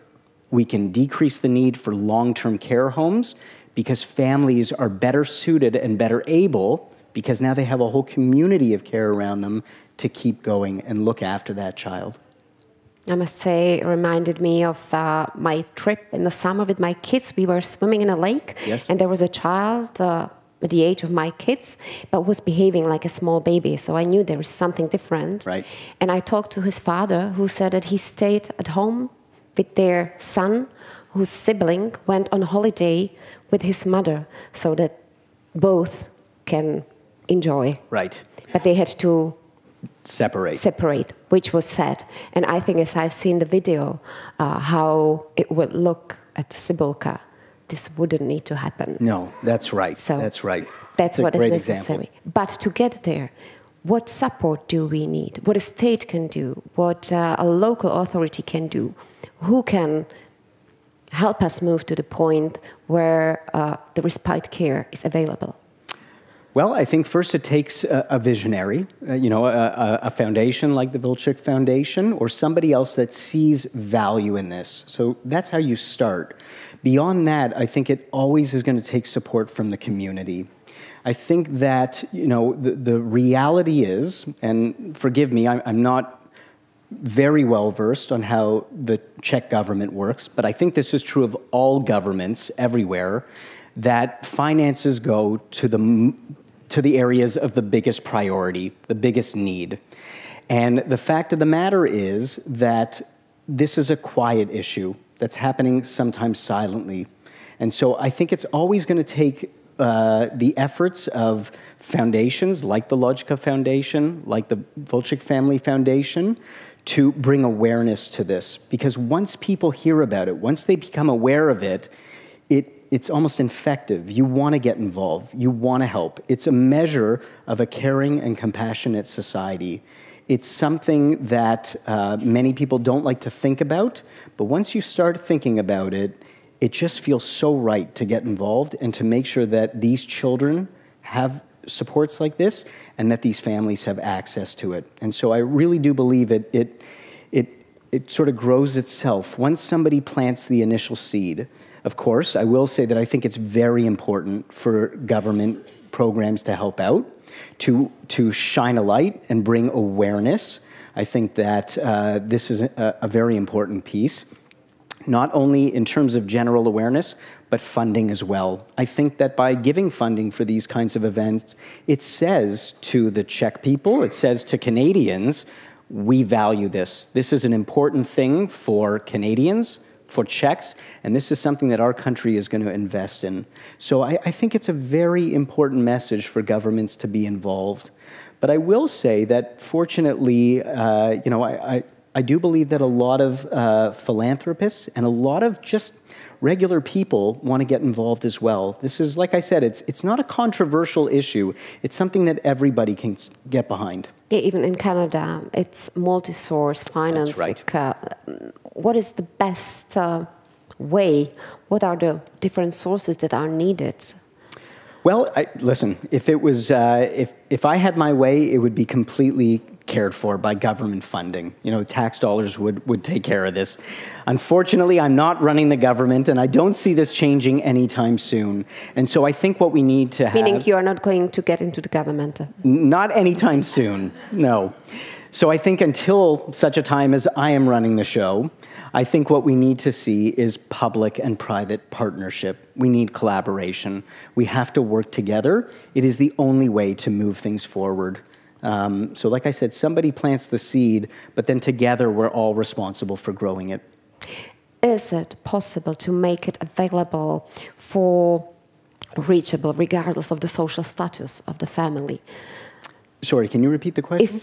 We can decrease the need for long-term care homes because families are better suited and better able because now they have a whole community of care around them to keep going and look after that child. I must say, it reminded me of my trip in the summer with my kids. We were swimming in a lake, yes. And there was a child at the age of my kids, but was behaving like a small baby. So I knew there was something different. Right. And I talked to his father, who said that he stayed at home with their son, whose sibling went on holiday with his mother, so that both can enjoy. Right. But they had to separate, which was sad. And I think as I've seen the video, how it would look at Sibylka, this wouldn't need to happen. No, that's right. So that's right. That's what is necessary. Example. But to get there, what support do we need? What a state can do? What a local authority can do? Who can help us move to the point where the respite care is available? Well, I think first it takes a visionary, a foundation like the Vlčkových Foundation or somebody else that sees value in this. So that's how you start. Beyond that, I think it always is going to take support from the community. I think that, the reality is, and forgive me, I'm not very well versed on how the Czech government works, but I think this is true of all governments everywhere, that finances go to the areas of the biggest priority, the biggest need. And the fact of the matter is that this is a quiet issue that's happening sometimes silently. And so I think it's always going to take the efforts of foundations like the Vlčkových Foundation, like the Vlčkových Family Foundation, to bring awareness to this. Because once people hear about it, once they become aware of it, it's almost infective. You want to get involved. You want to help. It's a measure of a caring and compassionate society. It's something that many people don't like to think about, but once you start thinking about it, it just feels so right to get involved and to make sure that these children have supports like this and that these families have access to it. And so I really do believe it sort of grows itself. Once somebody plants the initial seed, of course, I will say that I think it's very important for government programs to help out, to shine a light and bring awareness. I think that this is a very important piece, not only in terms of general awareness, but funding as well. I think that by giving funding for these kinds of events, it says to the Czech people, it says to Canadians, we value this. This is an important thing for Canadians, for Czechs, and this is something that our country is going to invest in. So I think it's a very important message for governments to be involved. But I will say that, fortunately, I do believe that a lot of philanthropists and a lot of just regular people want to get involved as well. This is, like I said, it's not a controversial issue. It's something that everybody can get behind. Yeah, even in Canada, it's multi-source finance. That's right. What is the best way? What are the different sources that are needed? Well, listen, if it was, if I had my way, it would be completely cared for by government funding. You know, tax dollars would take care of this. Unfortunately, I'm not running the government, and I don't see this changing anytime soon. And so I think what we need to have... Meaning you are not going to get into the government? Not anytime soon, no. So I think until such a time as I am running the show, I think what we need to see is public and private partnership. We need collaboration. We have to work together. It is the only way to move things forward. So like I said, somebody plants the seed, but then together we're all responsible for growing it. Is it possible to make it available for reachable regardless of the social status of the family? Sorry, can you repeat the question?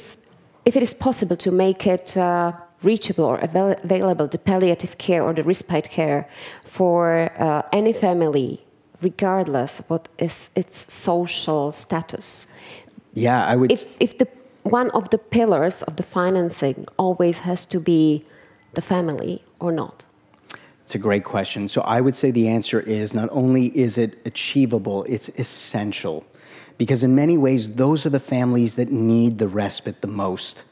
If it is possible to make it reachable or available, the palliative care or the respite care for any family, regardless of what is its social status. Yeah, I would... If one of the pillars of the financing always has to be the family or not? It's a great question. So I would say the answer is not only is it achievable, it's essential. Because in many ways, those are the families that need the respite the most.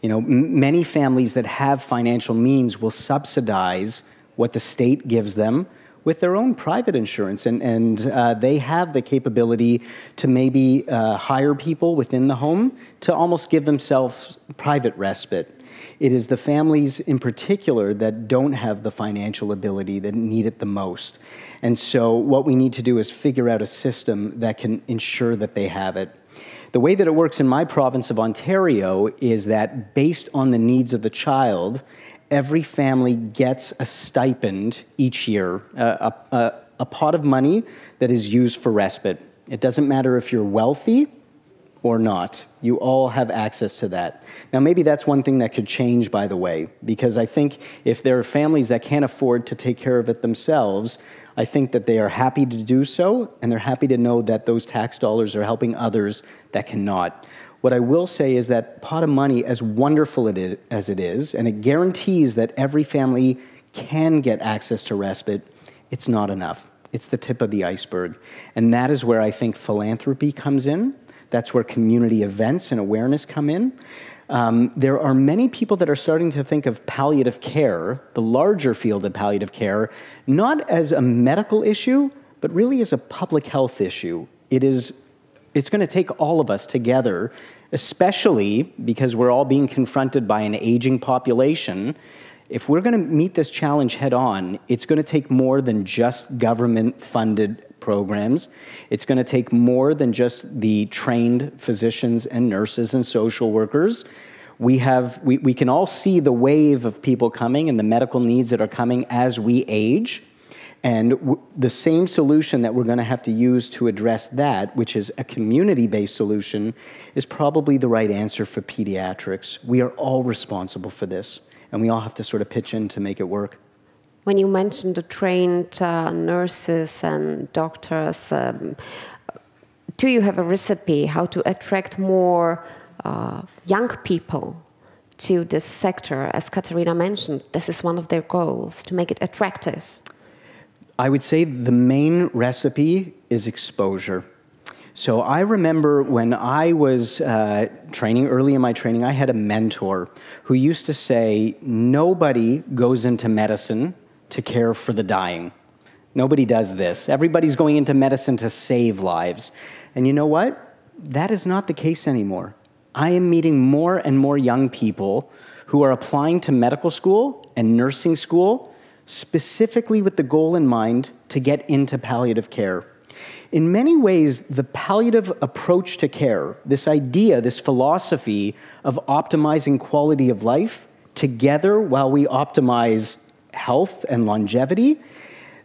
You know, many families that have financial means will subsidize what the state gives them with their own private insurance, and they have the capability to maybe hire people within the home to almost give themselves private respite. It is the families in particular that don't have the financial ability that need it the most. And so what we need to do is figure out a system that can ensure that they have it. The way that it works in my province of Ontario is that based on the needs of the child, every family gets a stipend each year, a pot of money that is used for respite. It doesn't matter if you're wealthy or not. You all have access to that. Now, maybe that's one thing that could change, by the way, because I think if there are families that can't afford to take care of it themselves, I think that they are happy to do so, and they're happy to know that those tax dollars are helping others that cannot. What I will say is that pot of money, as wonderful as it is, and it guarantees that every family can get access to respite, it's not enough. It's the tip of the iceberg. And that is where I think philanthropy comes in. That's where community events and awareness come in. There are many people that are starting to think of palliative care, the larger field of palliative care, not as a medical issue, but really as a public health issue. It's going to take all of us together, especially because we're all being confronted by an aging population. If we're going to meet this challenge head on, it's going to take more than just government-funded programs. It's going to take more than just the trained physicians and nurses and social workers. We can all see the wave of people coming and the medical needs that are coming as we age. And the same solution that we're going to have to use to address that, which is a community-based solution, is probably the right answer for pediatrics. We are all responsible for this, and we all have to sort of pitch in to make it work. When you mentioned the trained nurses and doctors, do you have a recipe how to attract more young people to this sector? As Katarina mentioned, this is one of their goals, to make it attractive. I would say the main recipe is exposure. So I remember when I was training, early in my training, I had a mentor who used to say, nobody goes into medicine to care for the dying. Nobody does this. Everybody's going into medicine to save lives. And you know what? That is not the case anymore. I am meeting more and more young people who are applying to medical school and nursing school specifically with the goal in mind to get into palliative care. In many ways, the palliative approach to care, this idea, this philosophy of optimizing quality of life together while we optimize health and longevity,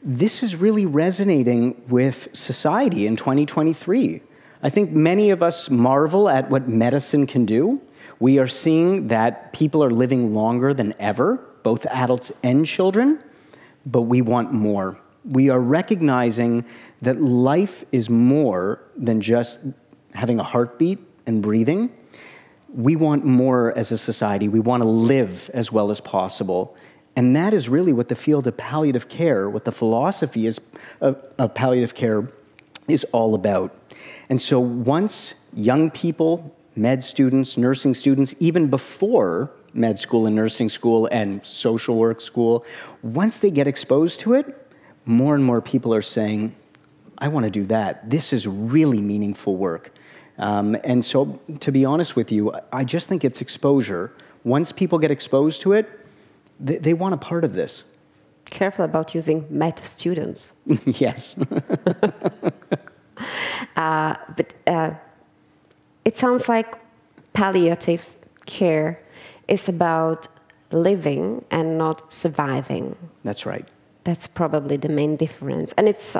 this is really resonating with society in 2023. I think many of us marvel at what medicine can do. We are seeing that people are living longer than ever, both adults and children, but we want more. We are recognizing that life is more than just having a heartbeat and breathing. We want more as a society. We want to live as well as possible. And that is really what the field of palliative care, what the philosophy is of palliative care is all about. And so once young people, med students, nursing students, even before med school and nursing school and social work school, once they get exposed to it, more and more people are saying, I want to do that. This is really meaningful work. And so, to be honest with you, I just think it's exposure. Once people get exposed to it, they want a part of this. Careful about using med students. Yes. But it sounds like palliative care is about living and not surviving. That's right. That's probably the main difference. And it's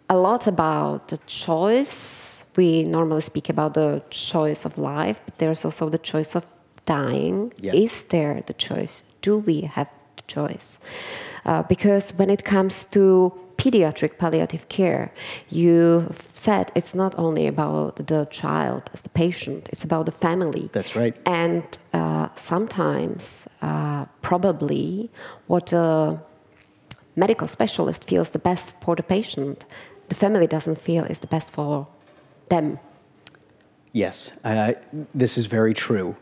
a lot about the choice. We normally speak about the choice of life, but there's also the choice of dying. Yeah. Is there the choice? Do we have the choice? Because when it comes to pediatric palliative care, you said it's not only about the child as the patient, it's about the family. That's right. And sometimes, probably, what a medical specialist feels the best for the patient, the family doesn't feel is the best for them. Yes, this is very true.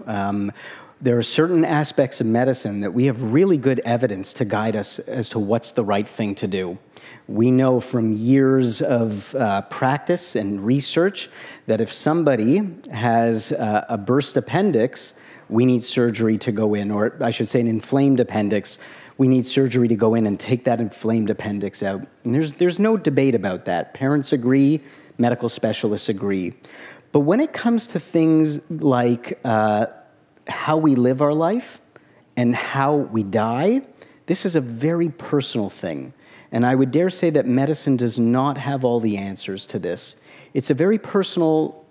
There are certain aspects of medicine that we have really good evidence to guide us as to what's the right thing to do. We know from years of practice and research that if somebody has a burst appendix, we need surgery to go in, or I should say an inflamed appendix, we need surgery to go in and take that inflamed appendix out. And there's no debate about that. Parents agree, medical specialists agree. But when it comes to things like how we live our life and how we die, this is a very personal thing. And I would dare say that medicine does not have all the answers to this. It's a very personal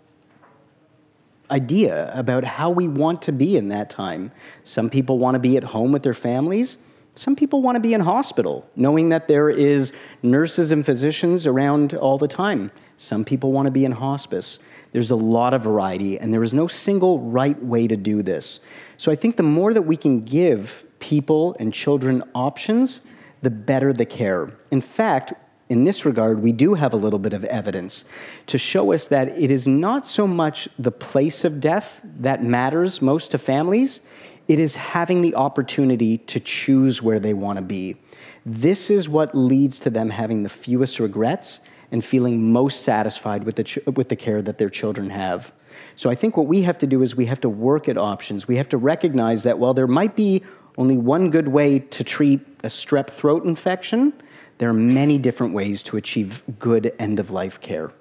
idea about how we want to be in that time. Some people want to be at home with their families. Some people want to be in hospital, knowing that there is nurses and physicians around all the time. Some people want to be in hospice. There's a lot of variety, and there is no single right way to do this. So I think the more that we can give people and children options, the better the care. In fact, in this regard, we do have a little bit of evidence to show us that it is not so much the place of death that matters most to families, it is having the opportunity to choose where they want to be. This is what leads to them having the fewest regrets and feeling most satisfied with the care that their children have. So I think what we have to do is we have to work at options. We have to recognize that while there might be only one good way to treat a strep throat infection, there are many different ways to achieve good end-of-life care.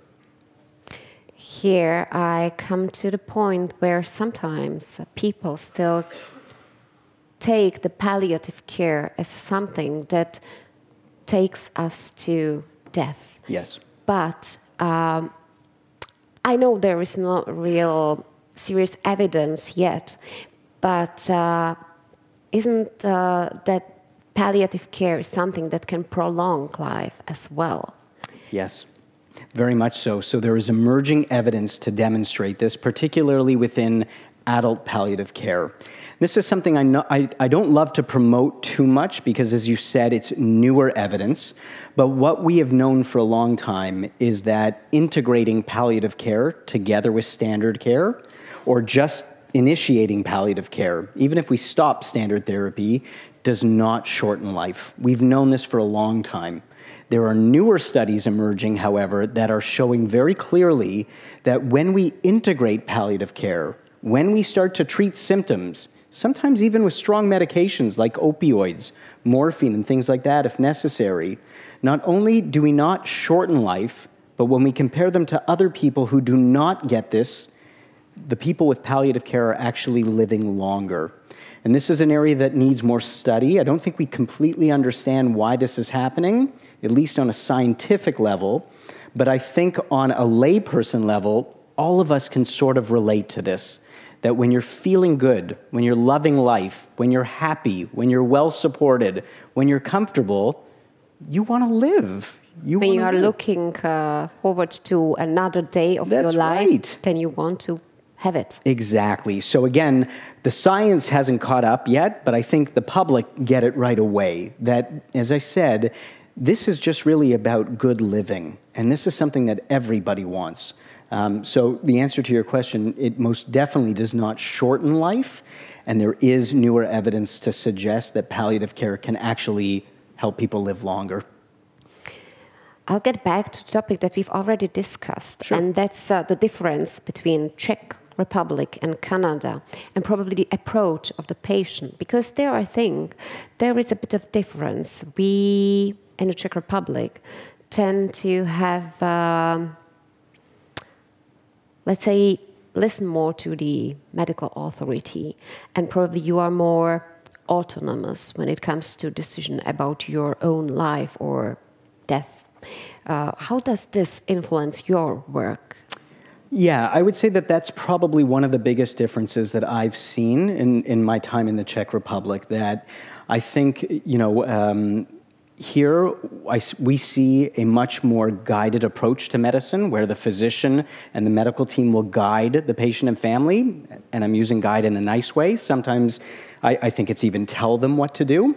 Here I come to the point where sometimes people still take the palliative care as something that takes us to death. Yes. But I know there is no real serious evidence yet, but isn't that palliative care is something that can prolong life as well? Yes, very much so. So there is emerging evidence to demonstrate this, particularly within adult palliative care. This is something I don't love to promote too much because, as you said, it's newer evidence. But what we have known for a long time is that integrating palliative care together with standard care, or just initiating palliative care, even if we stop standard therapy, does not shorten life. We've known this for a long time. There are newer studies emerging, however, that are showing very clearly that when we integrate palliative care, when we start to treat symptoms, sometimes even with strong medications like opioids, morphine, and things like that if necessary, not only do we not shorten life, but when we compare them to other people who do not get this, the people with palliative care are actually living longer. And this is an area that needs more study. I don't think we completely understand why this is happening, at least on a scientific level. But I think on a layperson level, all of us can sort of relate to this. That when you're feeling good, when you're loving life, when you're happy, when you're well supported, when you're comfortable, you want to live. When you are looking forward to another day of your life, then you want to have it. Exactly. So again, the science hasn't caught up yet, but I think the public get it right away. That, as I said, This is just really about good living, and this is something that everybody wants. So the answer to your question, it most definitely does not shorten life, and there is newer evidence to suggest that palliative care can actually help people live longer. I'll get back to the topic that we've already discussed, Sure. and that's the difference between Czech Republic and Canada, and probably the approach of the patient, because there, I think, there is a bit of difference. We, in the Czech Republic, tend to have, let's say, listen more to the medical authority, and probably you are more autonomous when it comes to decision about your own life or death. How does this influence your work? Yeah, I would say that that's probably one of the biggest differences that I've seen in my time in the Czech Republic, that I think, here we see a much more guided approach to medicine, where the physician and the medical team will guide the patient and family, and I'm using guide in a nice way. Sometimes I think it's even tell them what to do.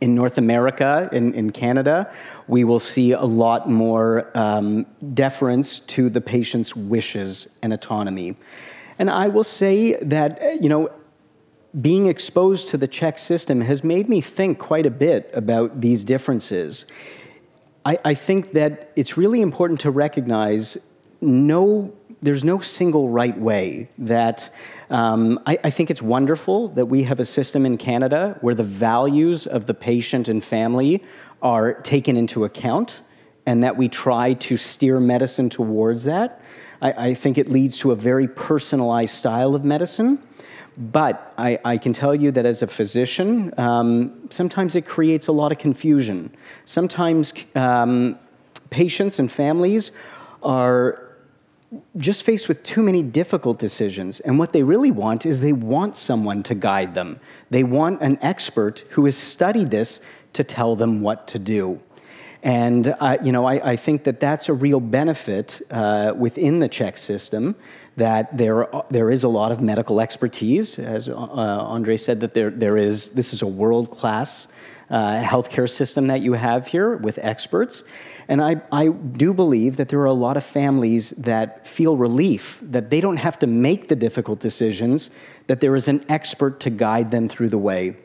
In North America, in Canada, we will see a lot more deference to the patient's wishes and autonomy. And I will say that, being exposed to the Czech system has made me think quite a bit about these differences. I think that it's really important to recognize there's no single right way. That I think it's wonderful that we have a system in Canada where the values of the patient and family are taken into account, and that we try to steer medicine towards that. I think it leads to a very personalized style of medicine. But I can tell you that as a physician, sometimes it creates a lot of confusion. Sometimes patients and families are just faced with too many difficult decisions, and what they really want is they want someone to guide them. They want an expert who has studied this to tell them what to do. And I think that that's a real benefit within the Czech system, that there is a lot of medical expertise, as Andre said, that this is a world-class healthcare system that you have here with experts. And I do believe that there are a lot of families that feel relief, that they don't have to make the difficult decisions, that there is an expert to guide them through the way.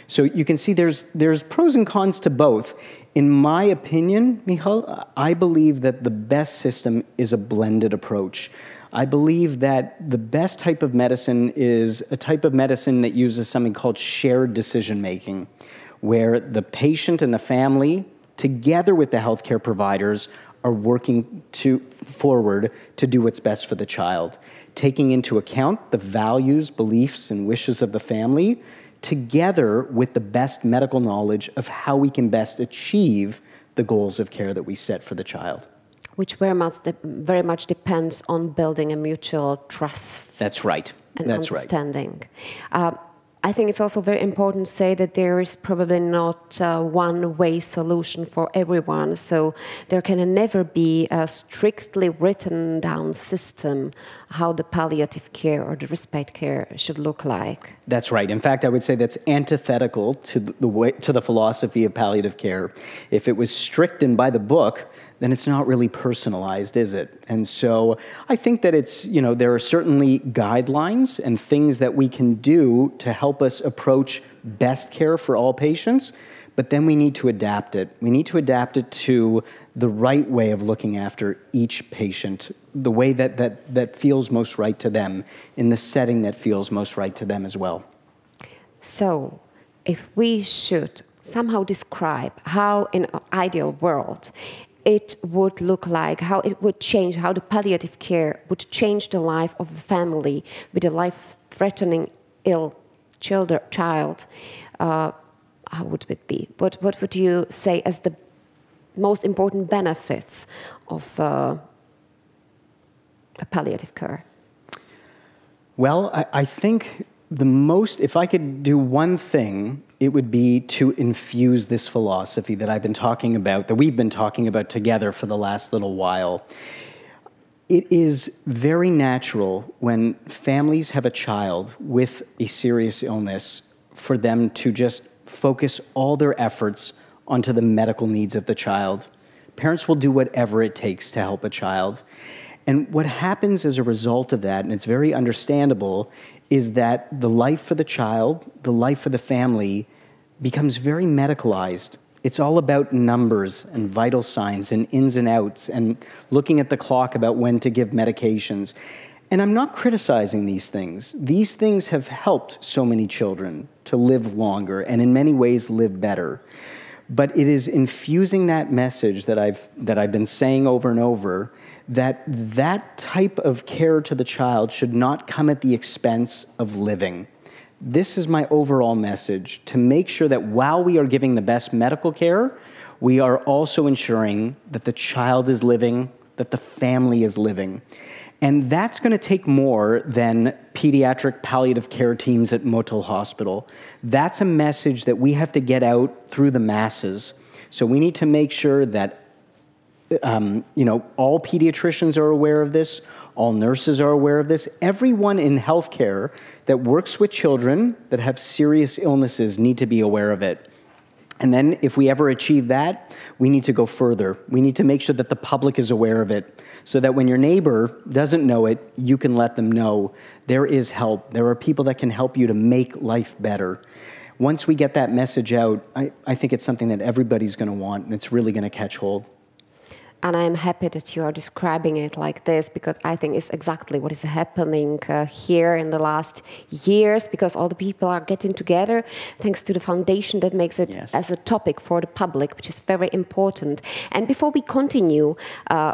So you can see there's pros and cons to both. In my opinion, Michal, I believe that the best system is a blended approach. I believe that the best type of medicine is a type of medicine that uses something called shared decision-making, where the patient and the family, together with the healthcare providers, are working forward to do what's best for the child, taking into account the values, beliefs, and wishes of the family, together with the best medical knowledge of how we can best achieve the goals of care that we set for the child. Which very much depends on building a mutual trust. That's right. And understanding. I think it's also very important to say that there is probably not a one-way solution for everyone. So there can never be a strictly written down system how the palliative care or the respite care should look like. That's right. In fact, I would say that's antithetical to the philosophy of palliative care. If it was strict and by the book, then it's not really personalized, is it? And so I think that there are certainly guidelines and things that we can do to help us approach best care for all patients, but then we need to adapt it. We need to adapt it to the right way of looking after each patient, the way that feels most right to them, in the setting that feels most right to them as well. So, if we should somehow describe how in an ideal world it would look like, how it would change, how the palliative care would change the life of a family with a life-threatening ill child, how would it be? What would you say as the most important benefits of a palliative care? Well, I think if I could do one thing, it would be to infuse this philosophy that I've been talking about, that we've been talking about together for the last little while. It is very natural when families have a child with a serious illness for them to just focus all their efforts onto the medical needs of the child. Parents will do whatever it takes to help a child. And what happens as a result of that, and it's very understandable, is that the life for the child, the life for the family, becomes very medicalized. It's all about numbers and vital signs and ins and outs and looking at the clock about when to give medications. And I'm not criticizing these things. These things have helped so many children to live longer and in many ways live better. But it is infusing that message that I've been saying over and over, that type of care to the child should not come at the expense of living. This is my overall message, to make sure that while we are giving the best medical care, we are also ensuring that the child is living, that the family is living. And that's going to take more than pediatric palliative care teams at Motel Hospital. That's a message that we have to get out through the masses. So we need to make sure that all pediatricians are aware of this, all nurses are aware of this. Everyone in healthcare that works with children that have serious illnesses need to be aware of it. And then if we ever achieve that, we need to go further. We need to make sure that the public is aware of it, so that when your neighbor doesn't know it, you can let them know there is help. There are people that can help you to make life better. Once we get that message out, I think it's something that everybody's going to want, and it's really going to catch hold. And I'm happy that you are describing it like this, because I think it's exactly what is happening here in the last years, because all the people are getting together thanks to the foundation that makes it as a topic for the public, which is very important. And before we continue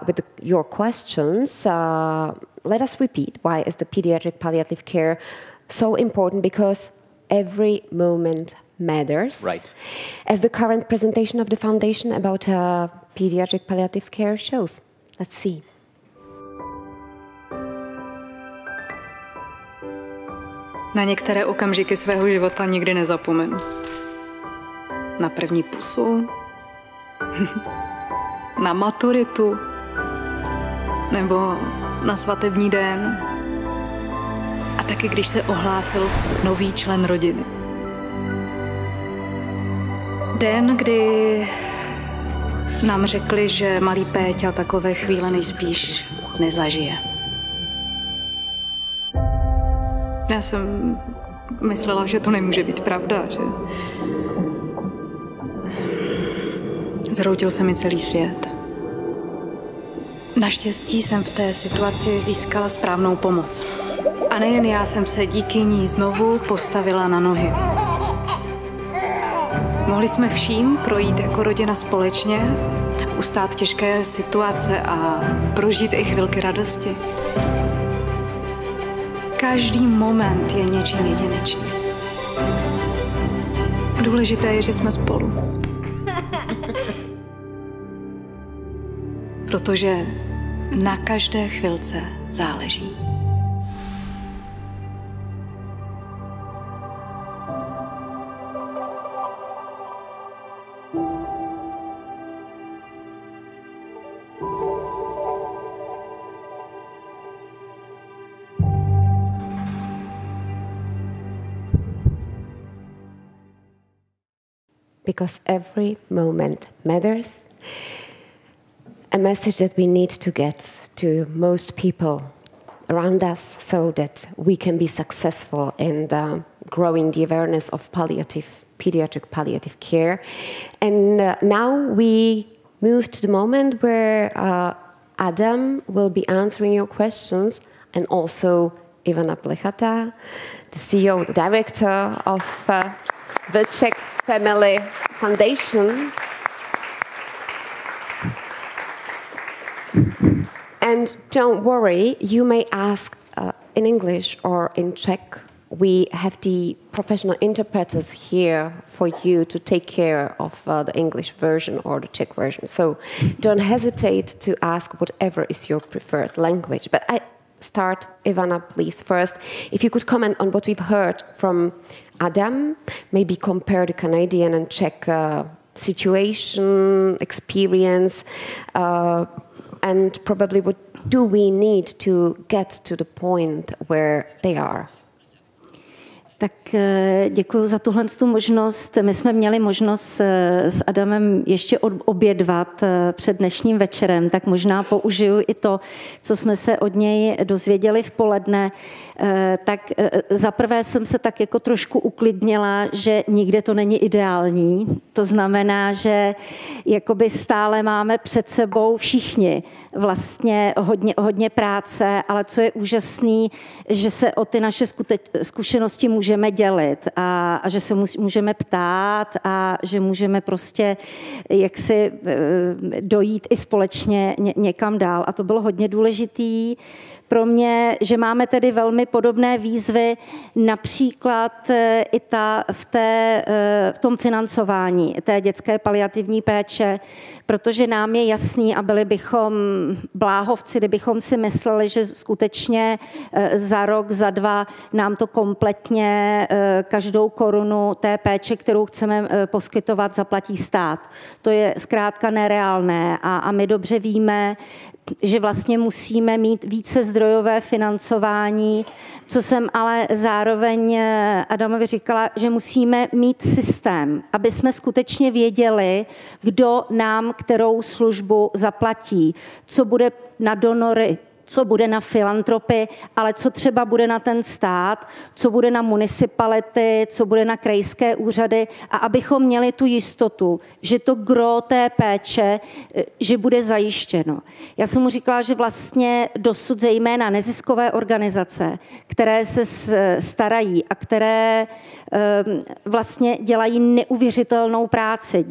with your questions, let us repeat, why is the pediatric palliative care so important? Because every moment matters. Right. As the current presentation of the foundation about pediatric palliative care shows. Let's see. Na některé okamžiky svého života nikdy nezapomenu. Na první pusu, na maturitu, nebo na svatební den. A taky když se ohlásil nový člen rodiny. Den, kdy nám řekli, že malý Péťa takové chvíle nejspíš nezažije. Já jsem myslela, že to nemůže být pravda, že zhroutil se mi celý svět. Naštěstí jsem v té situaci získala správnou pomoc. A nejen já jsem se díky ní znovu postavila na nohy. Mohli jsme vším projít jako rodina společně, ustát těžké situace a prožít i chvilky radosti. Každý moment je něčím jedinečný. Důležité je, že jsme spolu. Protože na každé chvilce záleží. Because every moment matters. A message that we need to get to most people around us so that we can be successful in growing the awareness of pediatric palliative care. And now we move to the moment where Adam will be answering your questions, and also Ivana Plechata, the CEO, the director of the Czech Family Foundation. And don't worry, you may ask in English or in Czech. We have the professional interpreters here for you to take care of the English version or the Czech version. So don't hesitate to ask whatever is your preferred language. But I start, Ivana, please, first. If you could comment on what we've heard from Adam, maybe compare the Canadian and Czech situation, experience, and probably what do we need to get to the point where they are? Tak děkuji za tuhle možnost. My jsme měli možnost s Adamem ještě obědvat před dnešním večerem, tak možná použiju i to, co jsme se od něj dozvěděli v poledne. Tak zaprvé jsem se tak jako trošku uklidnila, že nikde to není ideální. To znamená, že jakoby stále máme před sebou všichni vlastně hodně práce, ale co je úžasný, že se o ty naše zkušenosti můžeme dělit a že se můžeme ptát a že můžeme prostě jaksi dojít i společně někam dál. A to bylo hodně důležitý pro mě, že máme tedy velmi podobné výzvy, například i v tom financování té dětské paliativní péče, protože nám je jasný a byli bychom bláhovci, kdybychom si mysleli, že skutečně za rok, za dva nám to kompletně každou korunu té péče, kterou chceme poskytovat, zaplatí stát. To je zkrátka nereálné a my dobře víme, že vlastně musíme mít více zdrojové financování, co jsem ale zároveň Adamovi říkala, že musíme mít systém, aby jsme skutečně věděli, kdo nám kterou službu zaplatí, co bude na donory, co bude na filantropy, ale co třeba bude na ten stát, co bude na municipality, co bude na krajské úřady a abychom měli tu jistotu, že to gro té péče, že bude zajištěno. Já jsem mu říkala, že vlastně dosud zejména neziskové organizace, které se starají a které vlastně dělají neuvěřitelnou práci,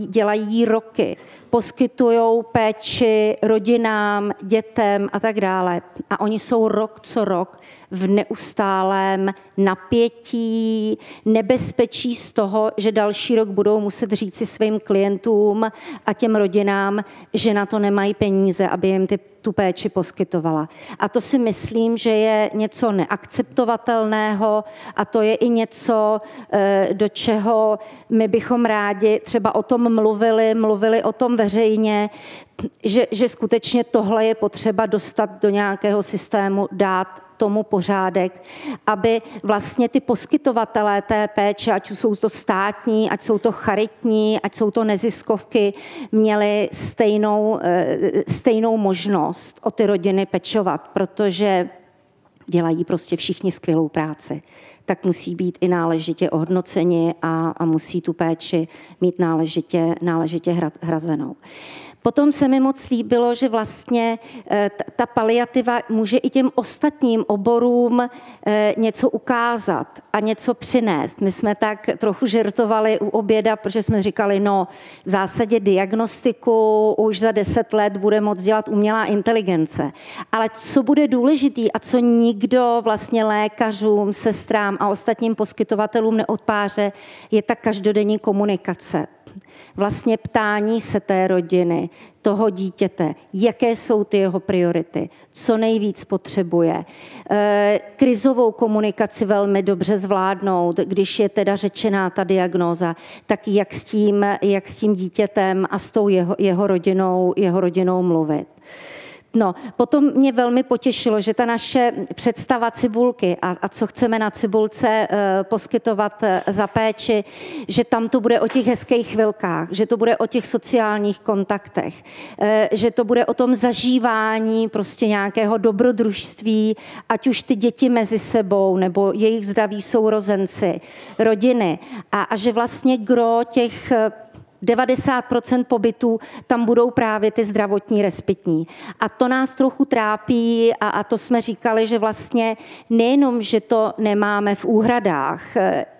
dělají roky, poskytují péči rodinám, dětem a tak dále. A oni jsou rok co rok v neustálém napětí, nebezpečí z toho, že další rok budou muset říci svým klientům a těm rodinám, že na to nemají peníze, aby jim tu péči poskytovala. A to si myslím, že je něco neakceptovatelného a to je i něco, do čeho my bychom rádi třeba o tom mluvili o tom veřejně, že skutečně tohle je potřeba dostat do nějakého systému, dát tomu pořádek, aby vlastně ty poskytovatelé té péče, ať jsou to státní, ať jsou to charitní, ať jsou to neziskovky, měli stejnou možnost o ty rodiny pečovat, protože dělají prostě všichni skvělou práci. Tak musí být i náležitě ohodnoceni a musí tu péči mít náležitě hrazenou. Potom se mi moc líbilo, že vlastně ta paliativa může i těm ostatním oborům něco ukázat a něco přinést. My jsme tak trochu žertovali u oběda, protože jsme říkali, no v zásadě diagnostiku už za 10 let bude moct dělat umělá inteligence. Ale co bude důležitý a co nikdo vlastně lékařům, sestrám a ostatním poskytovatelům neodpáře, je ta každodenní komunikace. Vlastně ptání se té rodiny, toho dítěte, jaké jsou ty jeho priority, co nejvíc potřebuje. Krizovou komunikaci velmi dobře zvládnout, když je teda řečená ta diagnóza, tak jak s tím dítětem a s tou jeho rodinou mluvit. No, potom mě velmi potěšilo, že ta naše představa cibulky a co chceme na cibulce poskytovat za péči, že tam to bude o těch hezkých chvilkách, že to bude o těch sociálních kontaktech, že to bude o tom zažívání prostě nějakého dobrodružství, ať už ty děti mezi sebou nebo jejich zdraví sourozenci, rodiny a že vlastně gro těch 90% pobytů tam budou právě ty zdravotní respitní. A to nás trochu trápí a to jsme říkali, že vlastně nejenom, že to nemáme v úhradách,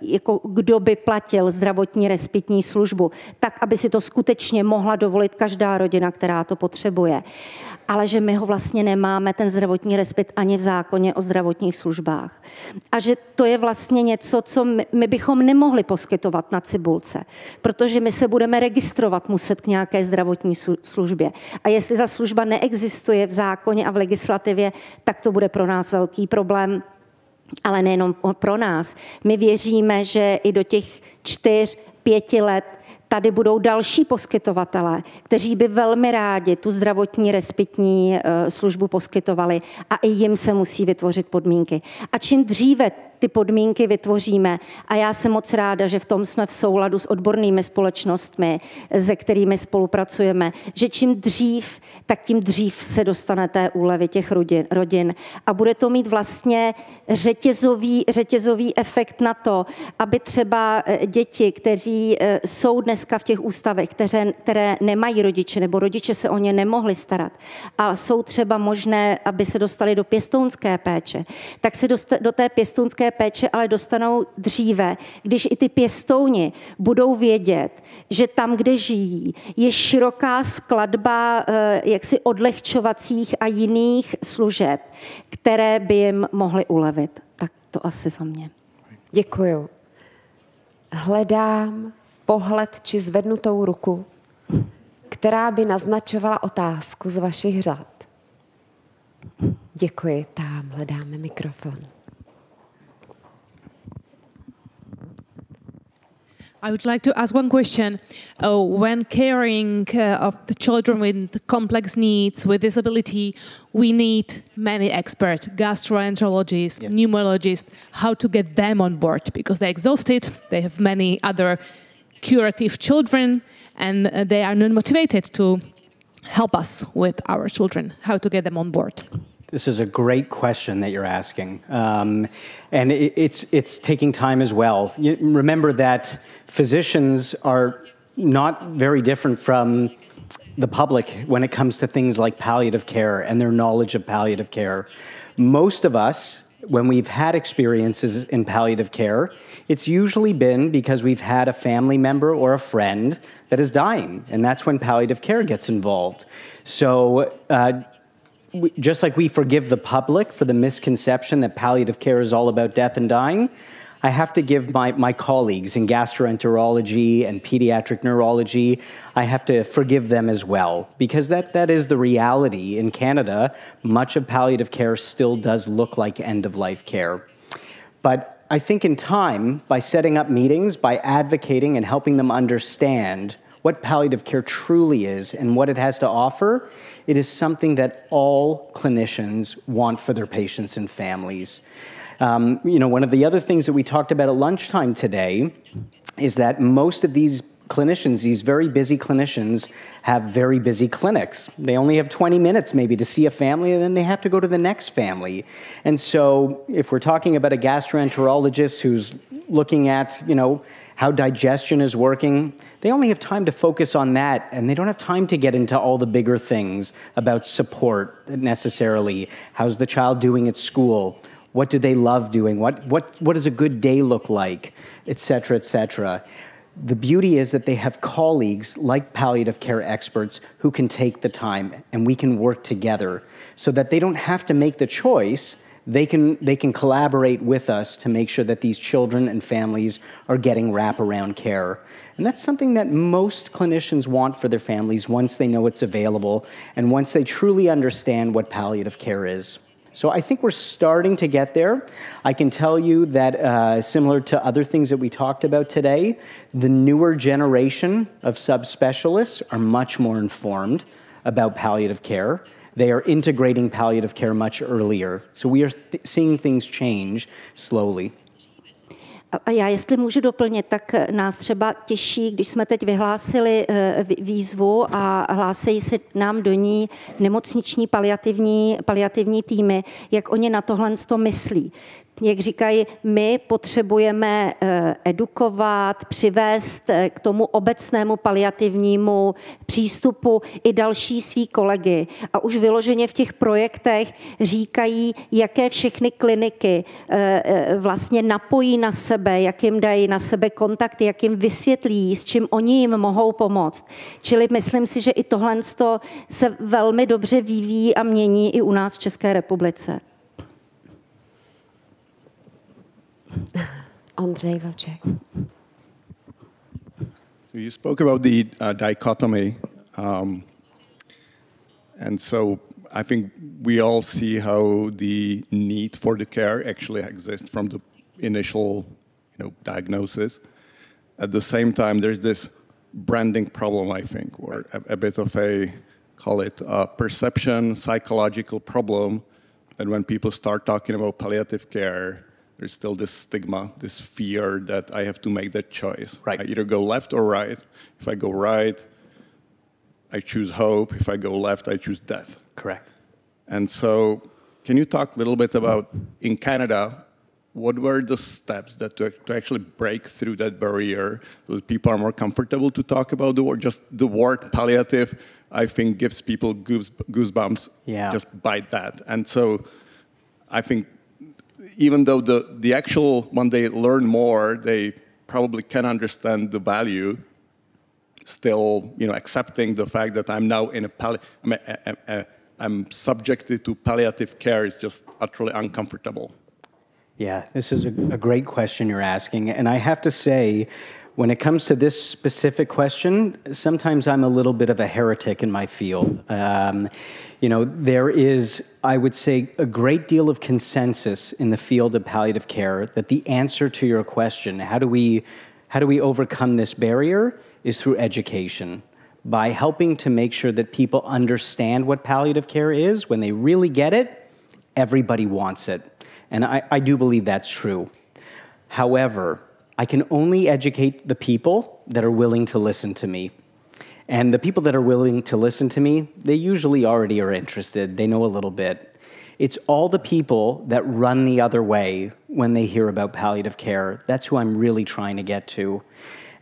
jako kdo by platil zdravotní respitní službu, tak, aby si to skutečně mohla dovolit každá rodina, která to potřebuje, ale že my ho vlastně nemáme, ten zdravotní respit, ani v zákoně o zdravotních službách. A že to je vlastně něco, co my bychom nemohli poskytovat na cibulce, protože my se budeme registrovat muset k nějaké zdravotní službě. A jestli ta služba neexistuje v zákoně a v legislativě, tak to bude pro nás velký problém. Ale nejenom pro nás. My věříme, že i do těch 4-5 let tady budou další poskytovatelé, kteří by velmi rádi tu zdravotní respitní službu poskytovali a i jim se musí vytvořit podmínky. A čím dříve ty podmínky vytvoříme. A já jsem moc ráda, že v tom jsme v souladu s odbornými společnostmi, se kterými spolupracujeme, že čím dřív, tak tím dřív se dostane té úlevy těch rodin. A bude to mít vlastně řetězový efekt na to, aby třeba děti, kteří jsou dneska v těch ústavech, které nemají rodiče, nebo rodiče se o ně nemohli starat, a jsou třeba možné, aby se dostali do pěstounské péče, tak se do té pěstounské péče ale dostanou dříve, když i ty pěstouni budou vědět, že tam, kde žijí, je široká skladba jaksi odlehčovacích a jiných služeb, které by jim mohly ulevit. Tak to asi za mě. Děkuju. Hledám pohled či zvednutou ruku, která by naznačovala otázku z vašich řad. Děkuji, tamhle dáme mikrofon. I would like to ask one question. When caring of the children with complex needs, with disability, we need many experts, gastroenterologists, pneumologists, how to get them on board, because they're exhausted, they have many other curative children, and they are not motivated to help us with our children, how to get them on board. This is a great question that you're asking, and it's taking time as well. Remember that physicians are not very different from the public when it comes to things like palliative care and their knowledge of palliative care. Most of us, when we've had experiences in palliative care, it's usually been because we've had a family member or a friend that is dying, and that's when palliative care gets involved. So just like we forgive the public for the misconception that palliative care is all about death and dying, I have to give my colleagues in gastroenterology and pediatric neurology, I have to forgive them as well, because that is the reality. In Canada, much of palliative care still does look like end-of-life care. But I think in time, by setting up meetings, by advocating and helping them understand what palliative care truly is and what it has to offer, it is something that all clinicians want for their patients and families. One of the other things that we talked about at lunchtime today is that most of these clinicians, these very busy clinicians, have very busy clinics. They only have 20 minutes maybe to see a family, and then they have to go to the next family. And so if we're talking about a gastroenterologist who's looking at, how digestion is working, they only have time to focus on that, and they don't have time to get into all the bigger things about support necessarily. How's the child doing at school? What do they love doing? What does a good day look like? Et cetera, et cetera. The beauty is that they have colleagues like palliative care experts who can take the time, and we can work together so that they don't have to make the choice. They can collaborate with us to make sure that these children and families are getting wraparound care. And that's something that most clinicians want for their families once they know it's available and once they truly understand what palliative care is. So I think we're starting to get there. I can tell you that similar to other things that we talked about today, the newer generation of subspecialists are much more informed about palliative care. They are integrating palliative care much earlier. So we are seeing things change slowly. A já, jestli můžu doplnit, tak nás třeba těší, když jsme teď vyhlásili výzvu a hlásí se nám do ní nemocniční paliativní týmy, jak oni na tohle myslí. Jak říkají, my potřebujeme edukovat, přivést k tomu obecnému paliativnímu přístupu i další svý kolegy. A už vyloženě v těch projektech říkají, jaké všechny kliniky vlastně napojí na sebe, jak jim dají na sebe kontakty, jak jim vysvětlí, s čím oni jim mohou pomoct. Čili myslím si, že i tohle se velmi dobře vyvíjí a mění i u nás v České republice. Ondřej Vlček. You spoke about the dichotomy, and so I think we all see how the need for the care actually exists from the initial, diagnosis. At the same time, there's this branding problem, I think, or a bit of call it a perception, psychological problem, that when people start talking about palliative care, there's still this stigma, this fear that I have to make that choice. Right. I either go left or right. If I go right, I choose hope. If I go left, I choose death. Correct. And so can you talk a little bit about, in Canada, what were the steps that to actually break through that barrier so that people are more comfortable to talk about the word? Just the word palliative, I think, gives people goosebumps just by that. And so I think even though the actual, when they learn more, they probably can understand the value, still, accepting the fact that I'm now in I'm subjected to palliative care is just utterly uncomfortable. Yeah, this is a great question you're asking. And I have to say, when it comes to this specific question, sometimes I'm a little bit of a heretic in my field. There is, I would say, a great deal of consensus in the field of palliative care that the answer to your question, how do we overcome this barrier, is through education. By helping to make sure that people understand what palliative care is, when they really get it, everybody wants it. And I do believe that's true. However, I can only educate the people that are willing to listen to me. And the people that are willing to listen to me, they usually already are interested. They know a little bit. It's all the people that run the other way when they hear about palliative care. That's who I'm really trying to get to.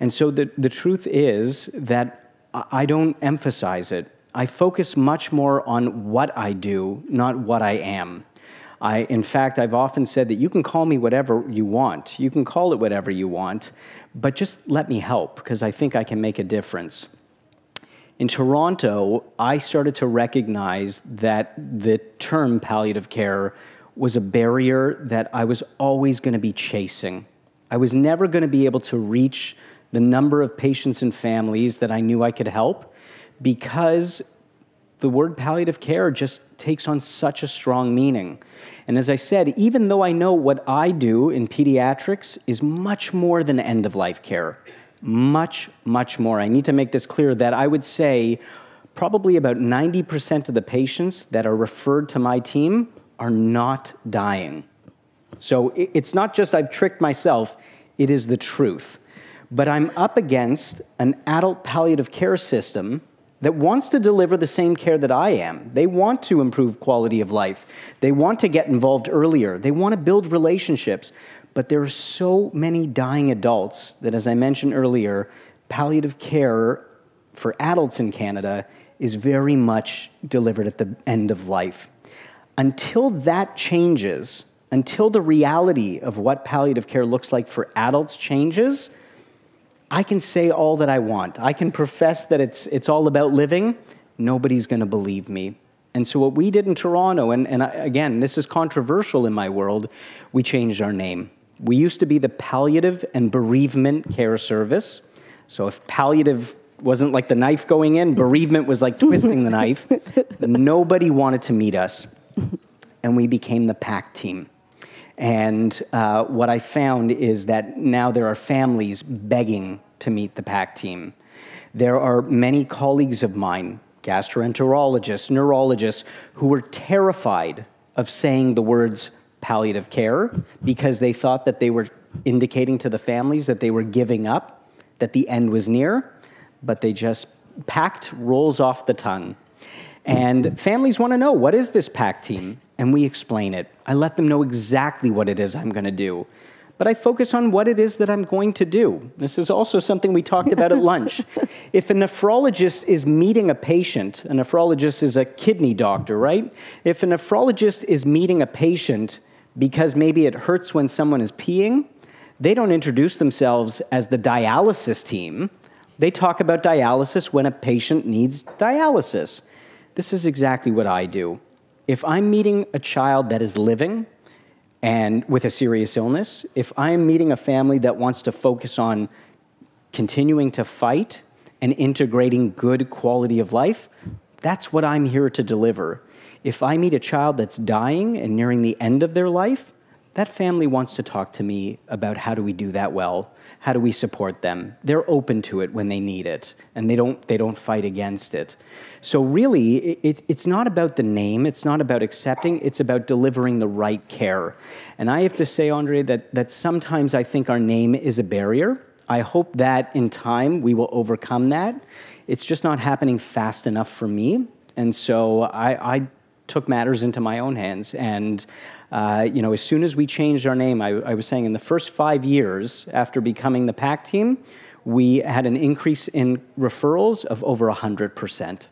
And so the truth is that I don't emphasize it. I focus much more on what I do, not what I am. In fact, I've often said that you can call me whatever you want. You can call it whatever you want, but just let me help, because I think I can make a difference. In Toronto, I started to recognize that the term palliative care was a barrier that I was always going to be chasing. I was never going to be able to reach the number of patients and families that I knew I could help, because the word palliative care just takes on such a strong meaning. And as I said, even though I know what I do in pediatrics is much more than end-of-life care, much, much more. I need to make this clear that I would say probably about 90% of the patients that are referred to my team are not dying. So it's not just I've tricked myself, it is the truth. But I'm up against an adult palliative care system that wants to deliver the same care that I am. They want to improve quality of life. They want to get involved earlier. They want to build relationships. But there are so many dying adults that, as I mentioned earlier, palliative care for adults in Canada is very much delivered at the end of life. Until that changes, until the reality of what palliative care looks like for adults changes, I can say all that I want. I can profess that it's all about living. Nobody's going to believe me. And so what we did in Toronto, again, this is controversial in my world, we changed our name. We used to be the Palliative and Bereavement Care Service. So if palliative wasn't like the knife going in, bereavement was like twisting the knife. Nobody wanted to meet us. And we became the PAC team. And what I found is that now there are families begging to meet the PAC team. There are many colleagues of mine, gastroenterologists, neurologists, who were terrified of saying the words palliative care because they thought that they were indicating to the families that they were giving up, that the end was near, but they just PAC rolls off the tongue. And families want to know, what is this PAC team? And we explain it. I let them know exactly what it is I'm going to do. But I focus on what it is that I'm going to do. This is also something we talked about at lunch. If a nephrologist is meeting a patient, a nephrologist is a kidney doctor, right? If a nephrologist is meeting a patient because maybe it hurts when someone is peeing, they don't introduce themselves as the dialysis team. They talk about dialysis when a patient needs dialysis. This is exactly what I do. If I'm meeting a child that is living and with a serious illness, if I'm meeting a family that wants to focus on continuing to fight and integrating good quality of life, that's what I'm here to deliver. If I meet a child that's dying and nearing the end of their life, that family wants to talk to me about how do we do that well, how do we support them. They're open to it when they need it, and they don't fight against it. So really, it's not about the name, it's not about accepting, it's about delivering the right care. And I have to say, Andre, that sometimes I think our name is a barrier. I hope that in time we will overcome that. It's just not happening fast enough for me. And so I took matters into my own hands. And you know, as soon as we changed our name, I was saying in the first 5 years after becoming the PAC team, we had an increase in referrals of over 100%.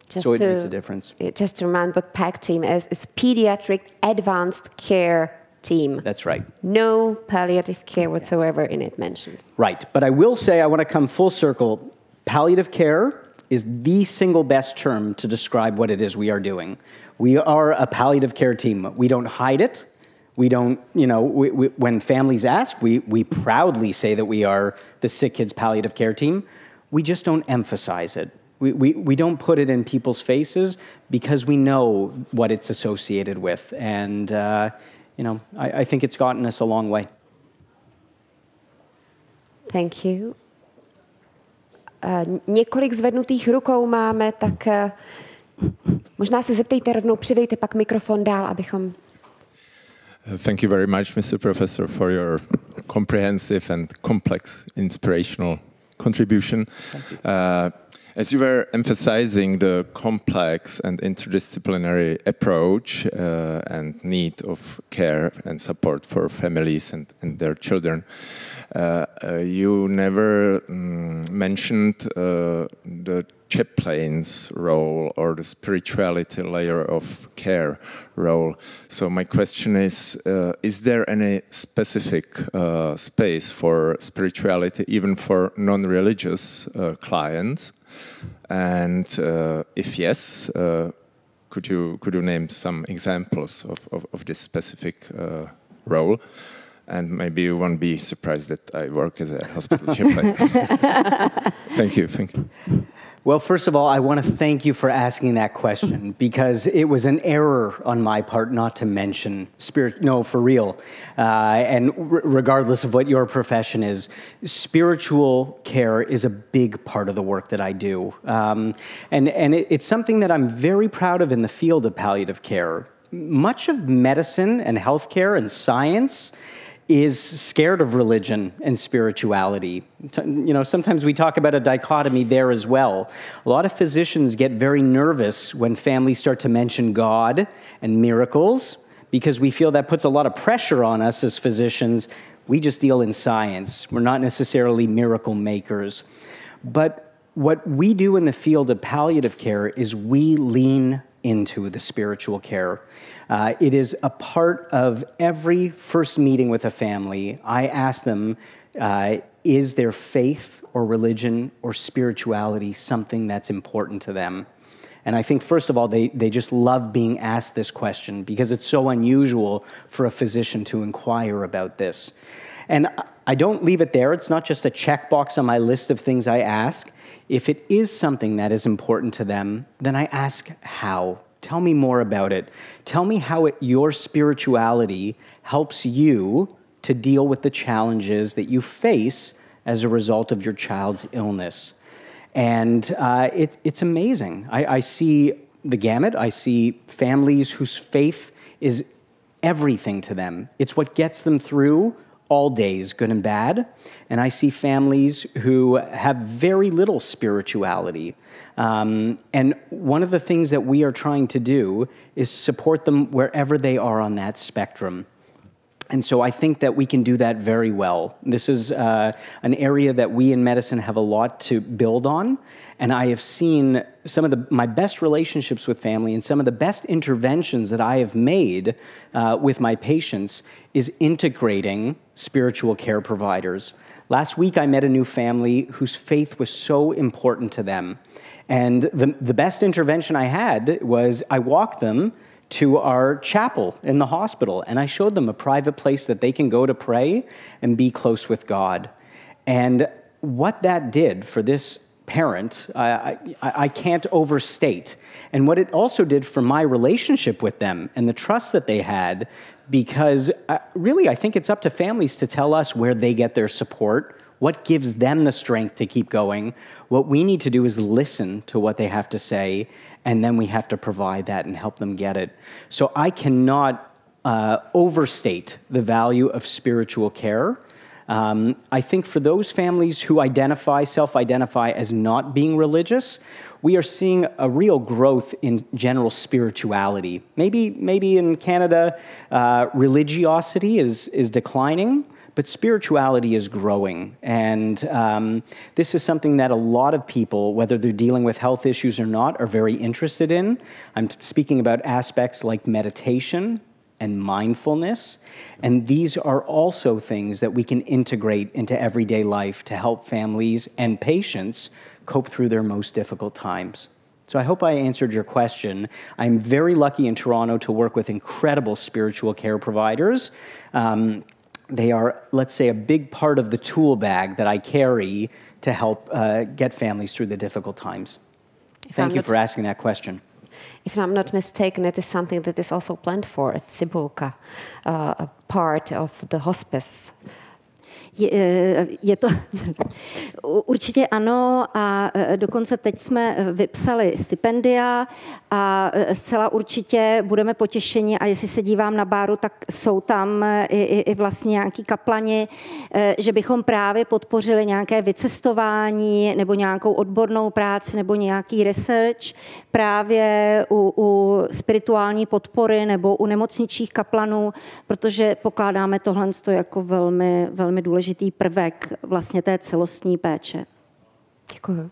So it makes a difference. Just to remind what PAC team is, it's Pediatric Advanced Care Team. That's right. No palliative care whatsoever in it mentioned. Right, but I will say, I want to come full circle. Palliative care is the single best term to describe what it is we are doing. We are a palliative care team. We don't hide it. We don't, you know, when families ask, we proudly say that we are the Sick Kids Palliative Care Team. We just don't emphasize it. We don't put it in people's faces because we know what it's associated with. And, you know, I think it's gotten us a long way. Thank you. Několik zvednutých rukou máme, tak možná se zeptejte rovnou, přidejte pak mikrofon dál, abychom... Thank you very much, Mr. Professor, for your comprehensive and complex inspirational contribution. As you were emphasizing the complex and interdisciplinary approach and need of care and support for families and their children, you never mentioned the chaplain's role or the spirituality layer of care role. So my question is there any specific space for spirituality even for non-religious clients? And if yes, could you name some examples of this specific role? And maybe you won't be surprised that I work as a hospital chaplain. Thank you. Thank you. Well, first of all, I want to thank you for asking that question because it was an error on my part not to mention spirit. No, for real. And regardless of what your profession is, spiritual care is a big part of the work that I do. And it's something that I'm very proud of in the field of palliative care. Much of medicine and healthcare and science is scared of religion and spirituality. You know, sometimes we talk about a dichotomy there as well. A lot of physicians get very nervous when families start to mention God and miracles because we feel that puts a lot of pressure on us as physicians. We just deal in science. We're not necessarily miracle makers. But what we do in the field of palliative care is we lean into the spiritual care. It is a part of every first meeting with a family. I ask them, is their faith or religion or spirituality something that's important to them? And I think, first of all, they just love being asked this question because it's so unusual for a physician to inquire about this. And I don't leave it there. It's not just a checkbox on my list of things I ask. If it is something that is important to them, then I ask how. Tell me more about it. Tell me how your spirituality helps you to deal with the challenges that you face as a result of your child's illness. And it's amazing. I see the gamut. I see families whose faith is everything to them. It's what gets them through all days, good and bad. And I see families who have very little spirituality. And one of the things that we are trying to do is support them wherever they are on that spectrum. And so I think that we can do that very well. This is an area that we in medicine have a lot to build on. And I have seen some of my best relationships with family and some of the best interventions that I have made with my patients is integrating spiritual care providers. Last week, I met a new family whose faith was so important to them. And the best intervention I had was I walked them to our chapel in the hospital, and I showed them a private place that they can go to pray and be close with God. And what that did for this parent, I can't overstate. And what it also did for my relationship with them and the trust that they had because really I think it's up to families to tell us where they get their support, what gives them the strength to keep going. What we need to do is listen to what they have to say, and then we have to provide that and help them get it. So I cannot overstate the value of spiritual care. I think for those families who self-identify as not being religious, we are seeing a real growth in general spirituality. Maybe in Canada, religiosity is declining, but spirituality is growing. And this is something that a lot of people, whether they're dealing with health issues or not, are very interested in. I'm speaking about aspects like meditation and mindfulness. And these are also things that we can integrate into everyday life to help families and patients cope through their most difficult times. So I hope I answered your question. I'm very lucky in Toronto to work with incredible spiritual care providers. They are, let's say, a big part of the tool bag that I carry to help get families through the difficult times. Thank you for asking that question. If I'm not mistaken, it is something that is also planned for at Cibulka, a part of the hospice. Je to určitě ano a dokonce teď jsme vypsali stipendia a zcela určitě budeme potěšeni a jestli se dívám na Báru, tak jsou tam i vlastně nějaký kaplani, že bychom právě podpořili nějaké vycestování nebo nějakou odbornou práci nebo nějaký research právě u spirituální podpory nebo u nemocničních kaplanů, protože pokládáme tohle jako velmi, velmi důležitý prvek vlastně té celostní péče. Děkuji.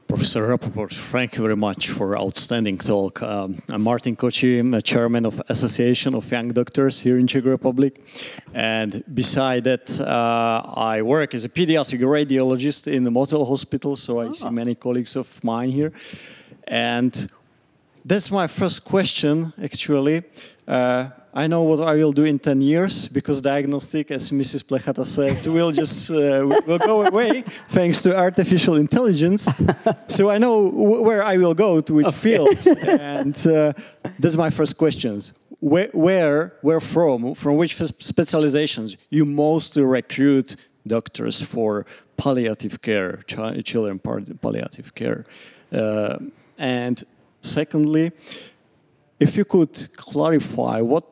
Professor Rapoport, thank you very much for outstanding talk. I'm Martin Kochi, I'm a chairman of Association of Young Doctors here in Czech Republic. And beside that, I work as a pediatric radiologist in the Motel Hospital, so I see many colleagues of mine here. And that's my first question, actually. I know what I will do in 10 years because diagnostic, as Mrs. Plechata said, will just will go away thanks to artificial intelligence. So I know where I will go to which field, and that's my first question. Where from which specializations you mostly recruit doctors for palliative care, children palliative care, and secondly, if you could clarify what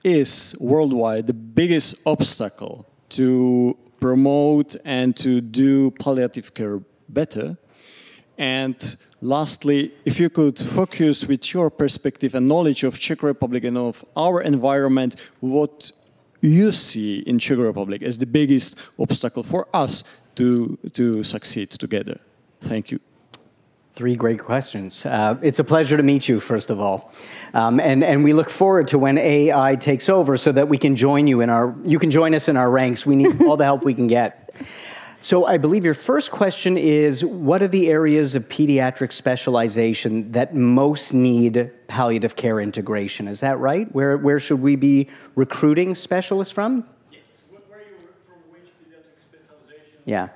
is worldwide the biggest obstacle to promote and to do palliative care better. And lastly, if you could focus with your perspective and knowledge of Czech Republic and of our environment, what you see in Czech Republic as the biggest obstacle for us to succeed together. Thank you. 3 great questions. It's a pleasure to meet you, first of all. And we look forward to when AI takes over so that we can join you you can join us in our ranks. We need all the help we can get. So I believe your first question is, what are the areas of pediatric specialization that most need palliative care integration? Is that right? Where should we be recruiting specialists from? Yes. From which pediatric specialization? Yeah.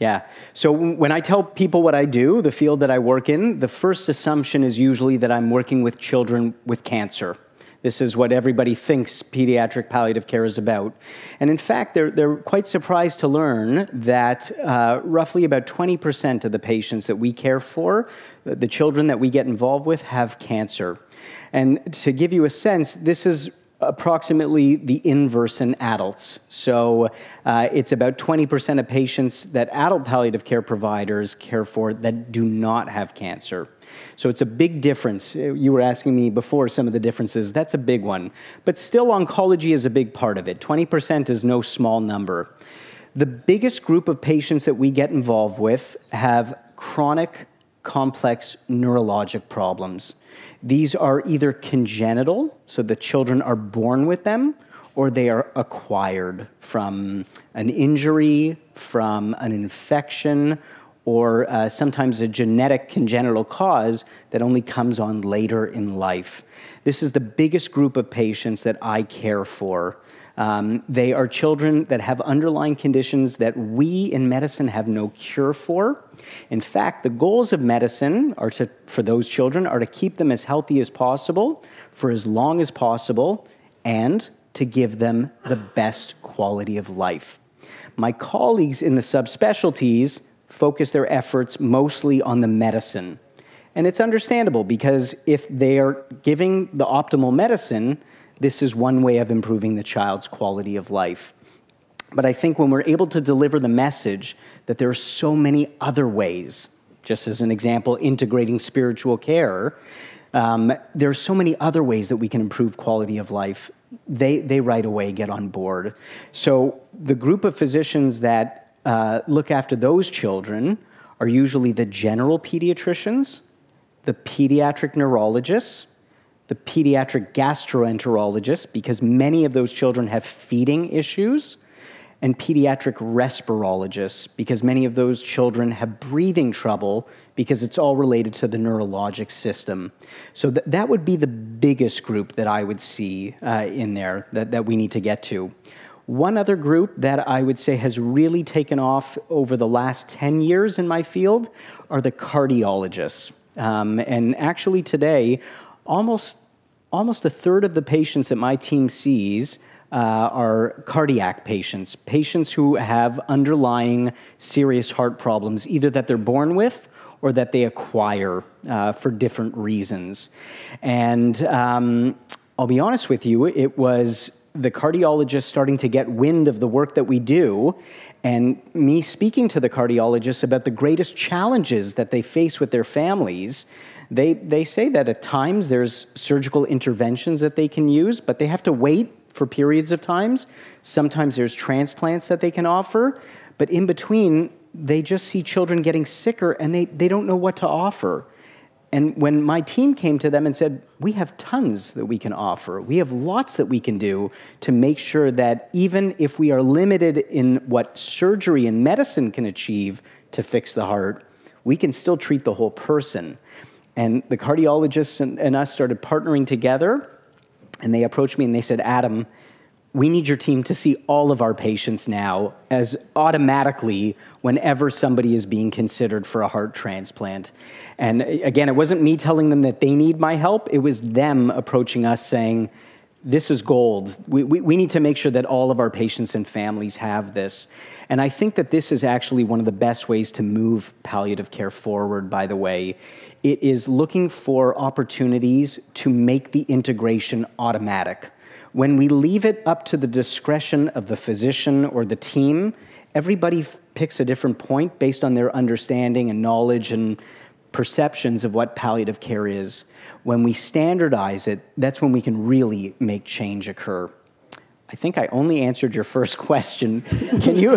Yeah. So when I tell people what I do, the field that I work in, the first assumption is usually that I'm working with children with cancer. This is what everybody thinks pediatric palliative care is about. And in fact, they're quite surprised to learn that roughly about 20% of the patients that we care for, the children that we get involved with, have cancer. And to give you a sense, this is approximately the inverse in adults. So it's about 20% of patients that adult palliative care providers care for that do not have cancer. So it's a big difference. You were asking me before some of the differences. That's a big one. But still, oncology is a big part of it. 20% is no small number. The biggest group of patients that we get involved with have chronic, complex neurologic problems. These are either congenital, so the children are born with them, or they are acquired from an injury, from an infection, or sometimes a genetic congenital cause that only comes on later in life. This is the biggest group of patients that I care for. They are children that have underlying conditions that we in medicine have no cure for. In fact, the goals of medicine are for those children are to keep them as healthy as possible for as long as possible and to give them the best quality of life. My colleagues in the subspecialties focus their efforts mostly on the medicine. And it's understandable because if they are giving the optimal medicine, this is one way of improving the child's quality of life. But I think when we're able to deliver the message that there are so many other ways, just as an example, integrating spiritual care, there are so many other ways that we can improve quality of life, they right away get on board. So the group of physicians that look after those children are usually the general pediatricians, the pediatric neurologists, the pediatric gastroenterologists, because many of those children have feeding issues, and pediatric respirologists, because many of those children have breathing trouble because it's all related to the neurologic system. So that would be the biggest group that I would see in there that we need to get to. One other group that I would say has really taken off over the last 10 years in my field are the cardiologists. And actually today, almost a third of the patients that my team sees are cardiac patients, patients who have underlying serious heart problems, either that they're born with or that they acquire for different reasons. And I'll be honest with you, it was the cardiologists starting to get wind of the work that we do, and me speaking to the cardiologists about the greatest challenges that they face with their families. They say that at times there's surgical interventions that they can use, but they have to wait for periods of times. Sometimes there's transplants that they can offer, but in between, they just see children getting sicker and they don't know what to offer. And when my team came to them and said, we have tons that we can offer, we have lots that we can do to make sure that even if we are limited in what surgery and medicine can achieve to fix the heart, we can still treat the whole person. And the cardiologists and us started partnering together, and they approached me and they said, Adam, we need your team to see all of our patients now as automatically whenever somebody is being considered for a heart transplant. And again, it wasn't me telling them that they need my help. It was them approaching us saying, this is gold. We need to make sure that all of our patients and families have this. And I think that this is actually one of the best ways to move palliative care forward, by the way. It is looking for opportunities to make the integration automatic. When we leave it up to the discretion of the physician or the team, everybody picks a different point based on their understanding and knowledge and perceptions of what palliative care is. When we standardize it, that's when we can really make change occur. I think I only answered your first question. Can you?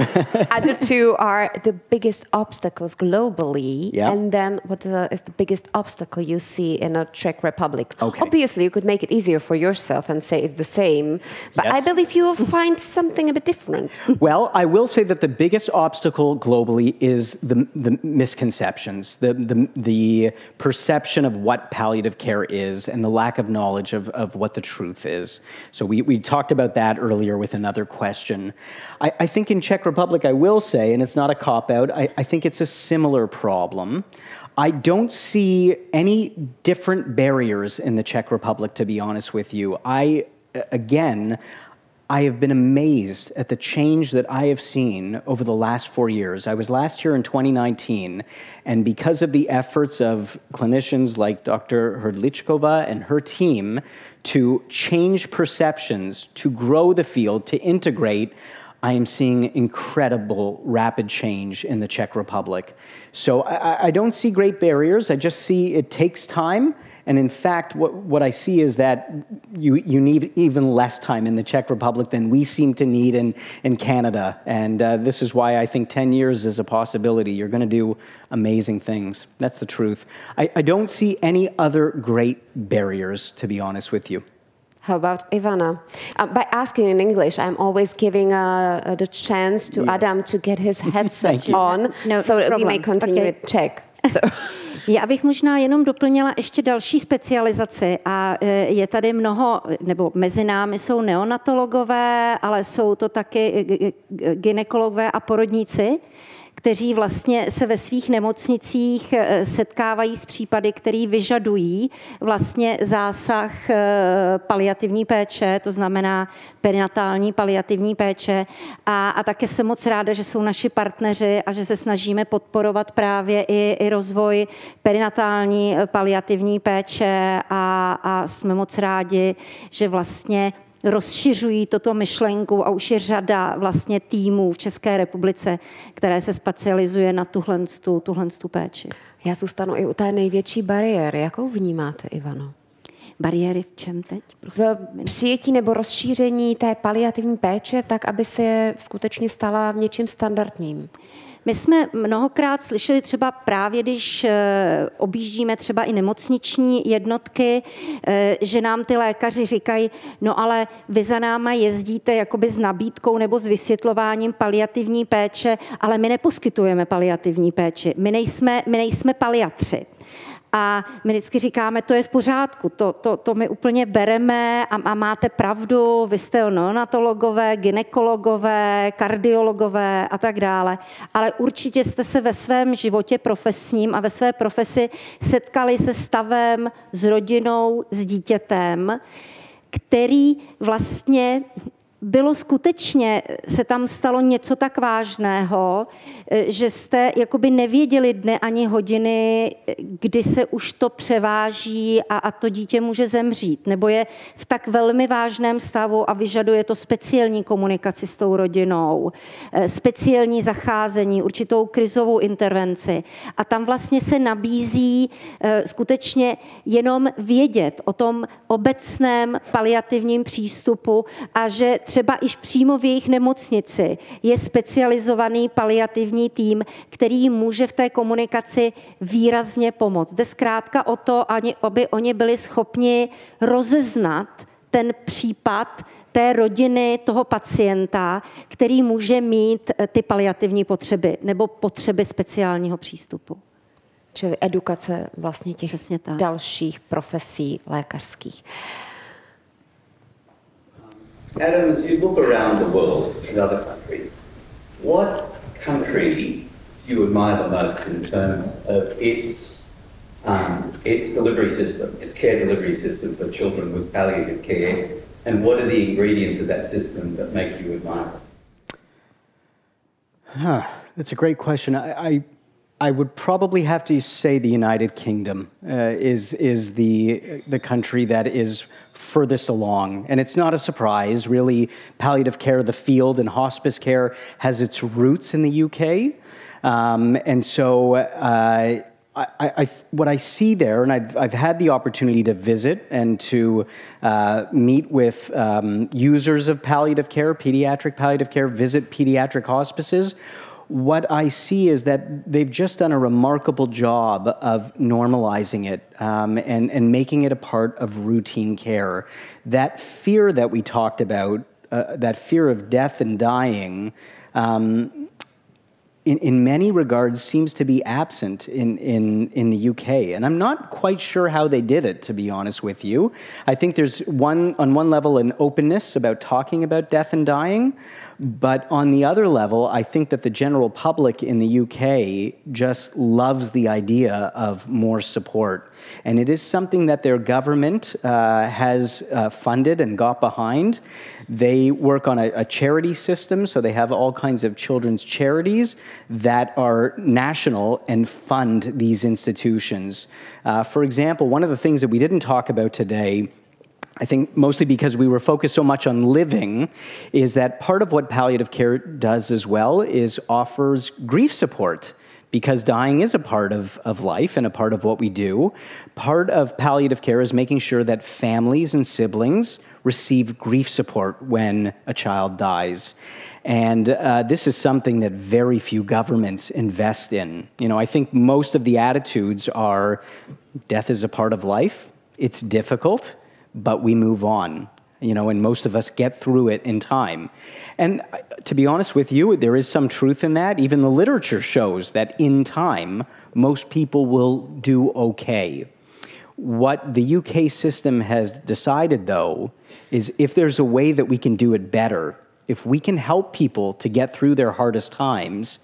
Other two are the biggest obstacles globally, Yep. and then what is the biggest obstacle you see in a Czech Republic? Okay. Obviously, you could make it easier for yourself and say it's the same, but Yes. I believe you will find something a bit different. Well, I will say that the biggest obstacle globally is the misconceptions, the perception of what palliative care is and the lack of knowledge of what the truth is. So we talked about that earlier with another question. I think in Czech Republic, I will say, and it's not a cop-out, I think it's a similar problem. I don't see any different barriers in the Czech Republic, to be honest with you. Again, I have been amazed at the change that I have seen over the last 4 years. I was last here in 2019, and because of the efforts of clinicians like Dr. Vlčková and her team to change perceptions, to grow the field, to integrate, I am seeing incredible rapid change in the Czech Republic. So I don't see great barriers. I just see it takes time. And in fact, what I see is that you need even less time in the Czech Republic than we seem to need in Canada. And this is why I think 10 years is a possibility. You're going to do amazing things. That's the truth. I don't see any other great barriers, to be honest with you. How about Ivana? By asking in English, I'm always giving the chance to Adam to get his headset on, so that we may continue with Czech. So. Já bych možná jenom doplnila ještě další specializaci a je tady mnoho, nebo mezi námi jsou neonatologové, ale jsou to taky gynekologové a porodníci, kteří vlastně se ve svých nemocnicích setkávají s případy, které vyžadují vlastně zásah paliativní péče, to znamená perinatální paliativní péče. A také jsem moc ráda, že jsou naši partneři a že se snažíme podporovat právě i rozvoj perinatální paliativní péče a jsme moc rádi, že vlastně rozšiřují toto myšlenku a už je řada vlastně týmů v České republice, které se specializuje na tuhle péči. Já zůstanu i u té největší bariéry. Jakou vnímáte, Ivano? Bariéry v čem teď? V přijetí nebo rozšíření té paliativní péče tak, aby se skutečně stala něčím standardním. My jsme mnohokrát slyšeli třeba právě, když objíždíme třeba i nemocniční jednotky, že nám ty lékaři říkají, no ale vy za náma jezdíte jakoby s nabídkou nebo s vysvětlováním paliativní péče, ale my neposkytujeme paliativní péči, my nejsme paliatři. A my vždycky říkáme, to je v pořádku, to my úplně bereme a máte pravdu, vy jste neonatologové, gynekologové, kardiologové a tak dále. Ale určitě jste se ve svém životě profesním a ve své profesi setkali se stavem, s rodinou, s dítětem, který vlastně bylo skutečně, se tam stalo něco tak vážného, že jste jakoby nevěděli dne ani hodiny, kdy se už to převáží a to dítě může zemřít, nebo je v tak velmi vážném stavu a vyžaduje to speciální komunikaci s tou rodinou, speciální zacházení, určitou krizovou intervenci. A tam vlastně se nabízí skutečně jenom vědět o tom obecném paliativním přístupu a že třeba i přímo v jejich nemocnici je specializovaný paliativní tým, který může v té komunikaci výrazně pomoct. Jde zkrátka o to, aby oni byli schopni rozeznat ten případ té rodiny, toho pacienta, který může mít ty paliativní potřeby nebo potřeby speciálního přístupu. Čili edukace vlastně těch dalších profesí lékařských. Adam, as you look around the world in other countries, what country do you admire the most in terms of its delivery system, its care delivery system for children with palliative care, and what are the ingredients of that system that make you admire it? That's a great question. I would probably have to say the United Kingdom is the country that is furthest along. And it's not a surprise, really. Palliative care, the field, and hospice care has its roots in the UK. And so what I see there, and I've had the opportunity to visit and to meet with users of palliative care, pediatric palliative care, visit pediatric hospices. What I see is that they've just done a remarkable job of normalizing it and making it a part of routine care. That fear that we talked about, that fear of death and dying, in many regards seems to be absent in the UK. And I'm not quite sure how they did it, to be honest with you. I think there's on one level an openness about talking about death and dying, but on the other level, I think that the general public in the UK just loves the idea of more support. And it is something that their government has funded and got behind. They work on a charity system, so they have all kinds of children's charities that are national and fund these institutions. For example, one of the things that we didn't talk about today, I think mostly because we were focused so much on living, is that part of what palliative care does as well is offers grief support, because dying is a part of life and a part of what we do. Part of palliative care is making sure that families and siblings receive grief support when a child dies. And this is something that very few governments invest in. You know, I think most of the attitudes are death is a part of life, it's difficult, but we move on. You know, and most of us get through it in time. And to be honest with you, there is some truth in that. Even the literature shows that in time, most people will do okay. What the UK system has decided, though, is if there's a way that we can do it better, if we can help people to get through their hardest times,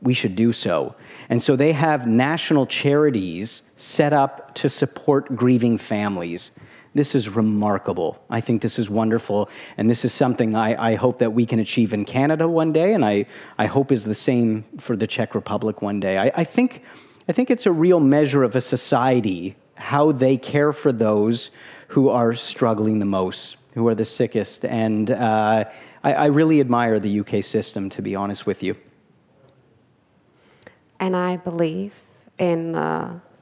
we should do so. And so they have national charities set up to support grieving families. This is remarkable. I think this is wonderful, and this is something I hope that we can achieve in Canada one day, and I hope is the same for the Czech Republic one day. I think it's a real measure of a society, how they care for those who are struggling the most, who are the sickest, and I really admire the UK system, to be honest with you. And I believe in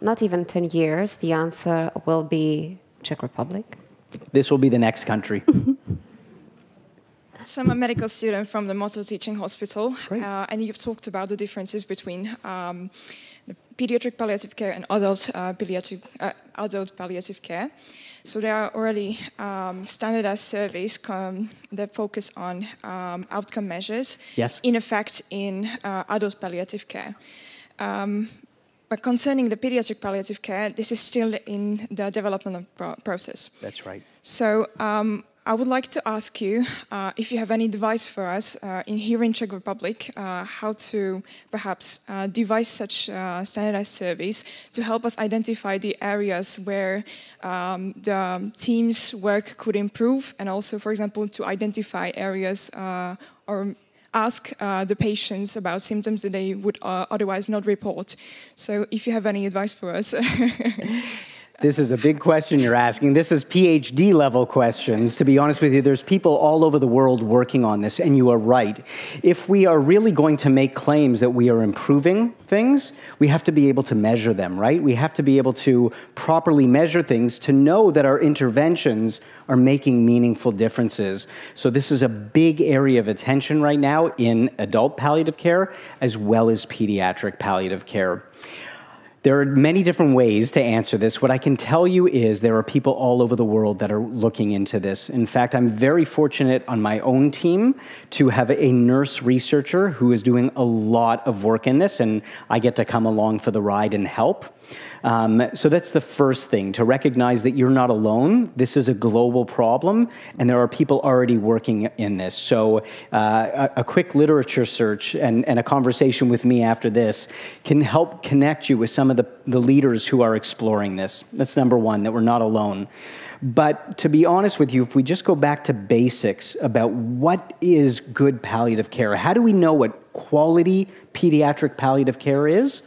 not even 10 years, the answer will be Czech Republic. This will be the next country. So I'm a medical student from the Motto Teaching Hospital, and you've talked about the differences between the pediatric palliative care and adult palliative care. So there are already standardized surveys that focus on outcome measures, in effect in adult palliative care. But concerning the pediatric palliative care, this is still in the development process. That's right. So I would like to ask you if you have any advice for us here in Czech Republic, how to perhaps devise such standardized surveys to help us identify the areas where the team's work could improve, and also, for example, to identify areas or ask the patients about symptoms that they would otherwise not report. So if you have any advice for us. This is a big question you're asking. This is PhD level questions. To be honest with you, there's people all over the world working on this, and you are right. If we are really going to make claims that we are improving things, we have to be able to measure them, right? We have to be able to properly measure things to know that our interventions are making meaningful differences. So this is a big area of attention right now in adult palliative care as well as pediatric palliative care. There are many different ways to answer this. What I can tell you is there are people all over the world that are looking into this. In fact, I'm very fortunate on my own team to have a nurse researcher who is doing a lot of work in this, and I get to come along for the ride and help. So that's the first thing, to recognize that you're not alone. This is a global problem, and there are people already working in this. So a quick literature search and a conversation with me after this can help connect you with some of the leaders who are exploring this. That's number one, that we're not alone. But to be honest with you, if we just go back to basics about what is good palliative care, how do we know what quality pediatric palliative care is?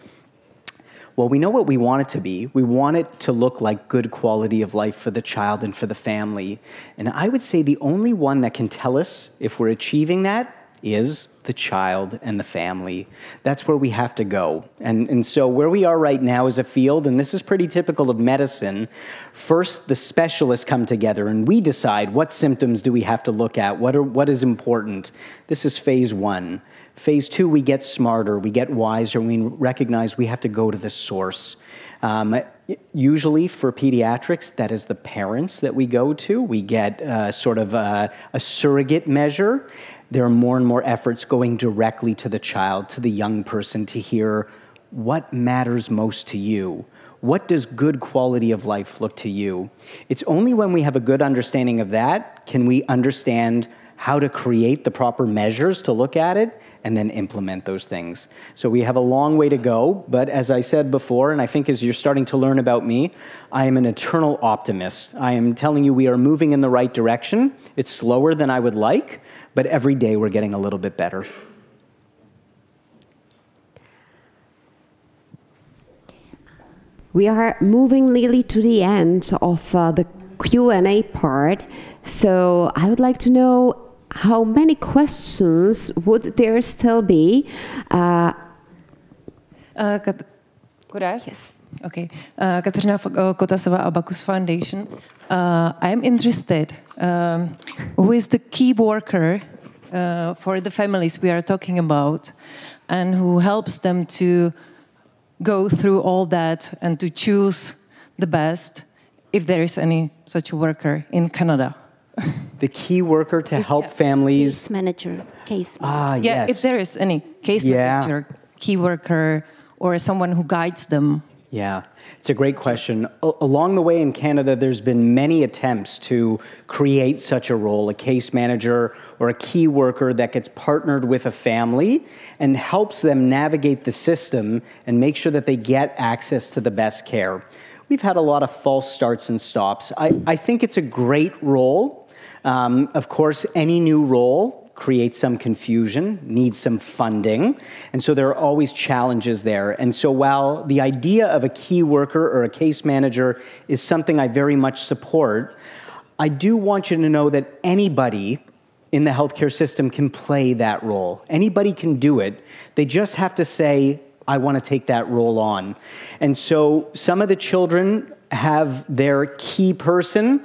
Well, we know what we want it to be. We want it to look like good quality of life for the child and for the family. And I would say the only one that can tell us if we're achieving that is the child and the family. That's where we have to go. And so where we are right now as a field, and this is pretty typical of medicine, first the specialists come together and we decide what symptoms do we have to look at, what is important. This is phase one. Phase two, we get smarter, we get wiser, we recognize we have to go to the source. Usually for pediatrics, that is the parents that we go to. We get sort of a surrogate measure. There are more and more efforts going directly to the child, to the young person, to hear what matters most to you. What does good quality of life look to you? It's only when we have a good understanding of that can we understand how to create the proper measures to look at it and then implement those things. So we have a long way to go, but as I said before, and I think as you're starting to learn about me, I am an eternal optimist. I am telling you we are moving in the right direction. It's slower than I would like, but every day we're getting a little bit better. We are moving nearly to the end of the Q&A part, so I would like to know how many questions would there still be? Could I ask? Yes. Okay. Kateřina Kotasová, Abacus Foundation. I am interested, who is the key worker for the families we are talking about, and who helps them to go through all that and to choose the best if there is any such worker in Canada. The key worker to help families. Case manager. Case manager. Yeah, Yes. if there is any case manager, key worker, or someone who guides them. Yeah, it's a great question. Along the way in Canada, there's been many attempts to create such a role, a case manager or a key worker that gets partnered with a family and helps them navigate the system and make sure that they get access to the best care. We've had a lot of false starts and stops. I think it's a great role. Of course, any new role creates some confusion, needs some funding, and so there are always challenges there. And so while the idea of a key worker or a case manager is something I very much support, I do want you to know that anybody in the healthcare system can play that role. Anybody can do it. They just have to say, I want to take that role on. And so some of the children have their key person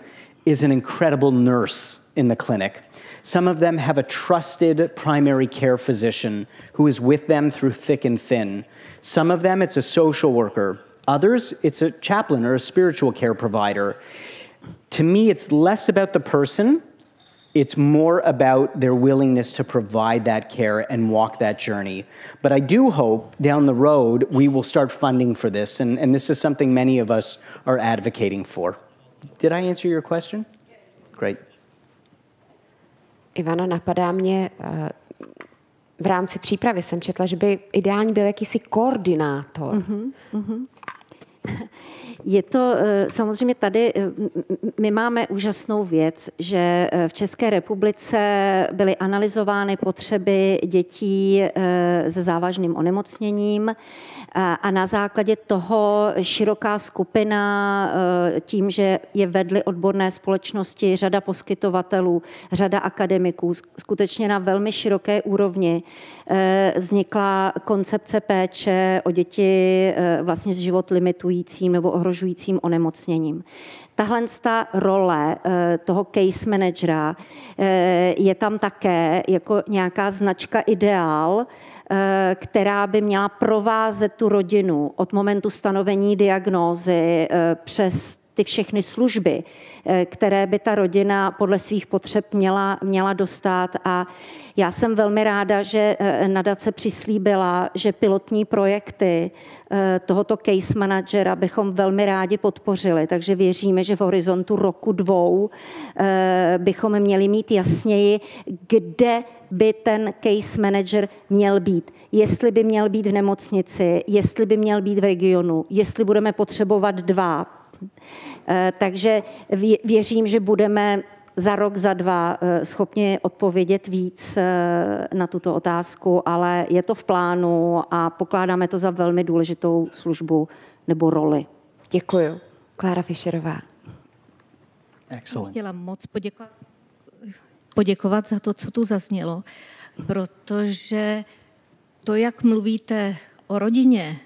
is an incredible nurse in the clinic. Some of them have a trusted primary care physician who is with them through thick and thin. Some of them, it's a social worker. Others, it's a chaplain or a spiritual care provider. To me, it's less about the person. It's more about their willingness to provide that care and walk that journey. But I do hope down the road we will start funding for this, and this is something many of us are advocating for. Did I answer your question? Great. Ivano, napadá mě, v rámci přípravy jsem četla, že by ideální byl jakýsi koordinátor. Je to samozřejmě tady, my máme úžasnou věc, že v České republice byly analyzovány potřeby dětí se závažným onemocněním a na základě toho široká skupina tím, že je vedly odborné společnosti, řada poskytovatelů, řada akademiků, skutečně na velmi široké úrovni vznikla koncepce péče o děti vlastně s život limitujícím nebo ohrožujícím onemocněním. Tahle role toho case managera je tam také jako nějaká značka ideál, která by měla provázet tu rodinu od momentu stanovení diagnózy přes ty všechny služby, které by ta rodina podle svých potřeb měla dostat. A já jsem velmi ráda, že Nadace přislíbila, že pilotní projekty tohoto case managera bychom velmi rádi podpořili. Takže věříme, že v horizontu roku 2 bychom měli mít jasněji, kde by ten case manager měl být. Jestli by měl být v nemocnici, jestli by měl být v regionu, jestli budeme potřebovat 2. Takže věřím, že budeme za rok, za 2 schopni odpovědět víc na tuto otázku, ale je to v plánu a pokládáme to za velmi důležitou službu nebo roli. Děkuju. Klára Fischerová. Excellent. Chtěla moc poděkovat za to, co tu zaznělo, protože to, jak mluvíte o rodině,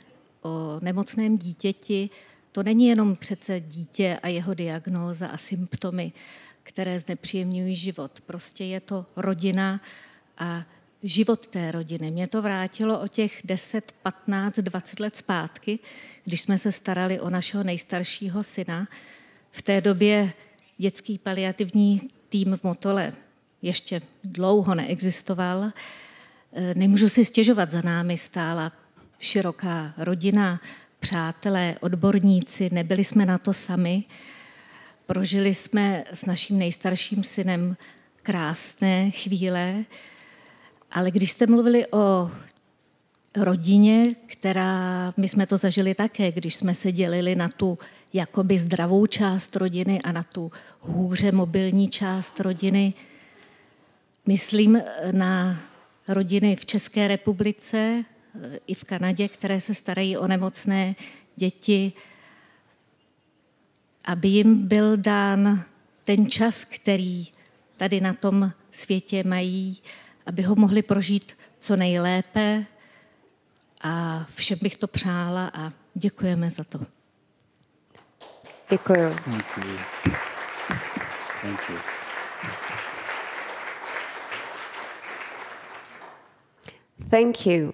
o nemocném dítěti, to není jenom přece dítě a jeho diagnóza a symptomy, které znepříjemňují život. Prostě je to rodina a život té rodiny. Mě to vrátilo o těch 10, 15, 20 let zpátky, když jsme se starali o našeho nejstaršího syna. V té době dětský paliativní tým v Motole ještě dlouho neexistoval. Nemůžu si stěžovat, za námi stála široká rodina, přátelé, odborníci, nebyli jsme na to sami. Prožili jsme s naším nejstarším synem krásné chvíle, ale když jste mluvili o rodině, my jsme to zažili také, když jsme se dělili na tu jakoby zdravou část rodiny a na tu hůře mobilní část rodiny. Myslím na rodiny v České republice i v Kanadě, které se starají o nemocné děti, aby jim byl dán ten čas, který tady na tom světě mají, aby ho mohli prožít co nejlépe. A všem bych to přála a děkujeme za to. Děkuju. Thank you. Thank you. Thank you.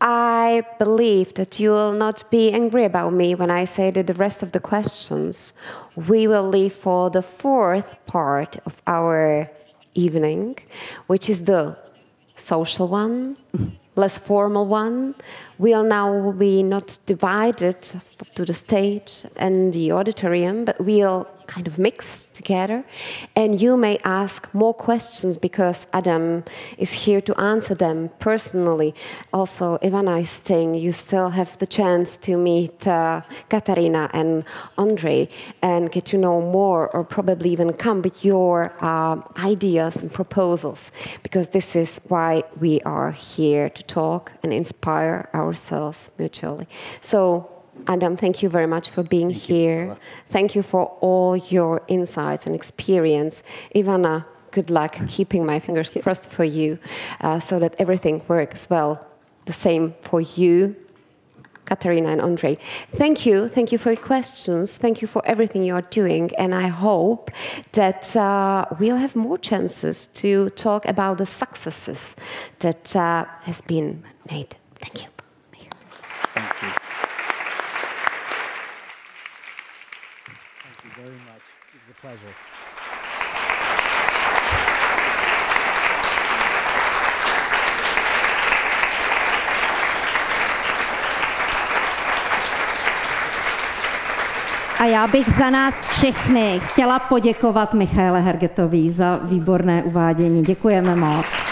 I believe that you will not be angry about me when I say that the rest of the questions we will leave for the fourth part of our evening, which is the social one, less formal one. We'll now be not divided to the stage and the auditorium, but we'll kind of mix together. And you may ask more questions because Adam is here to answer them personally. Also, Ivana is staying. You still have the chance to meet Katarina and Andrei and get to know more, or probably even come with your ideas and proposals, because this is why we are here, to talk and inspire ourselves mutually. So, Adam, thank you very much for being here. Thank you for all your insights and experience. Ivana, good luck keeping my fingers crossed for you so that everything works well. The same for you, Katarina and Andrei. Thank you for your questions. Thank you for everything you are doing. And I hope that we'll have more chances to talk about the successes that has been made. Thank you. Thank you. Very much. It's a pleasure. A já bych za nás všechny chtěla poděkovat Michaele Hergetovi za výborné uvádění. Děkujeme moc.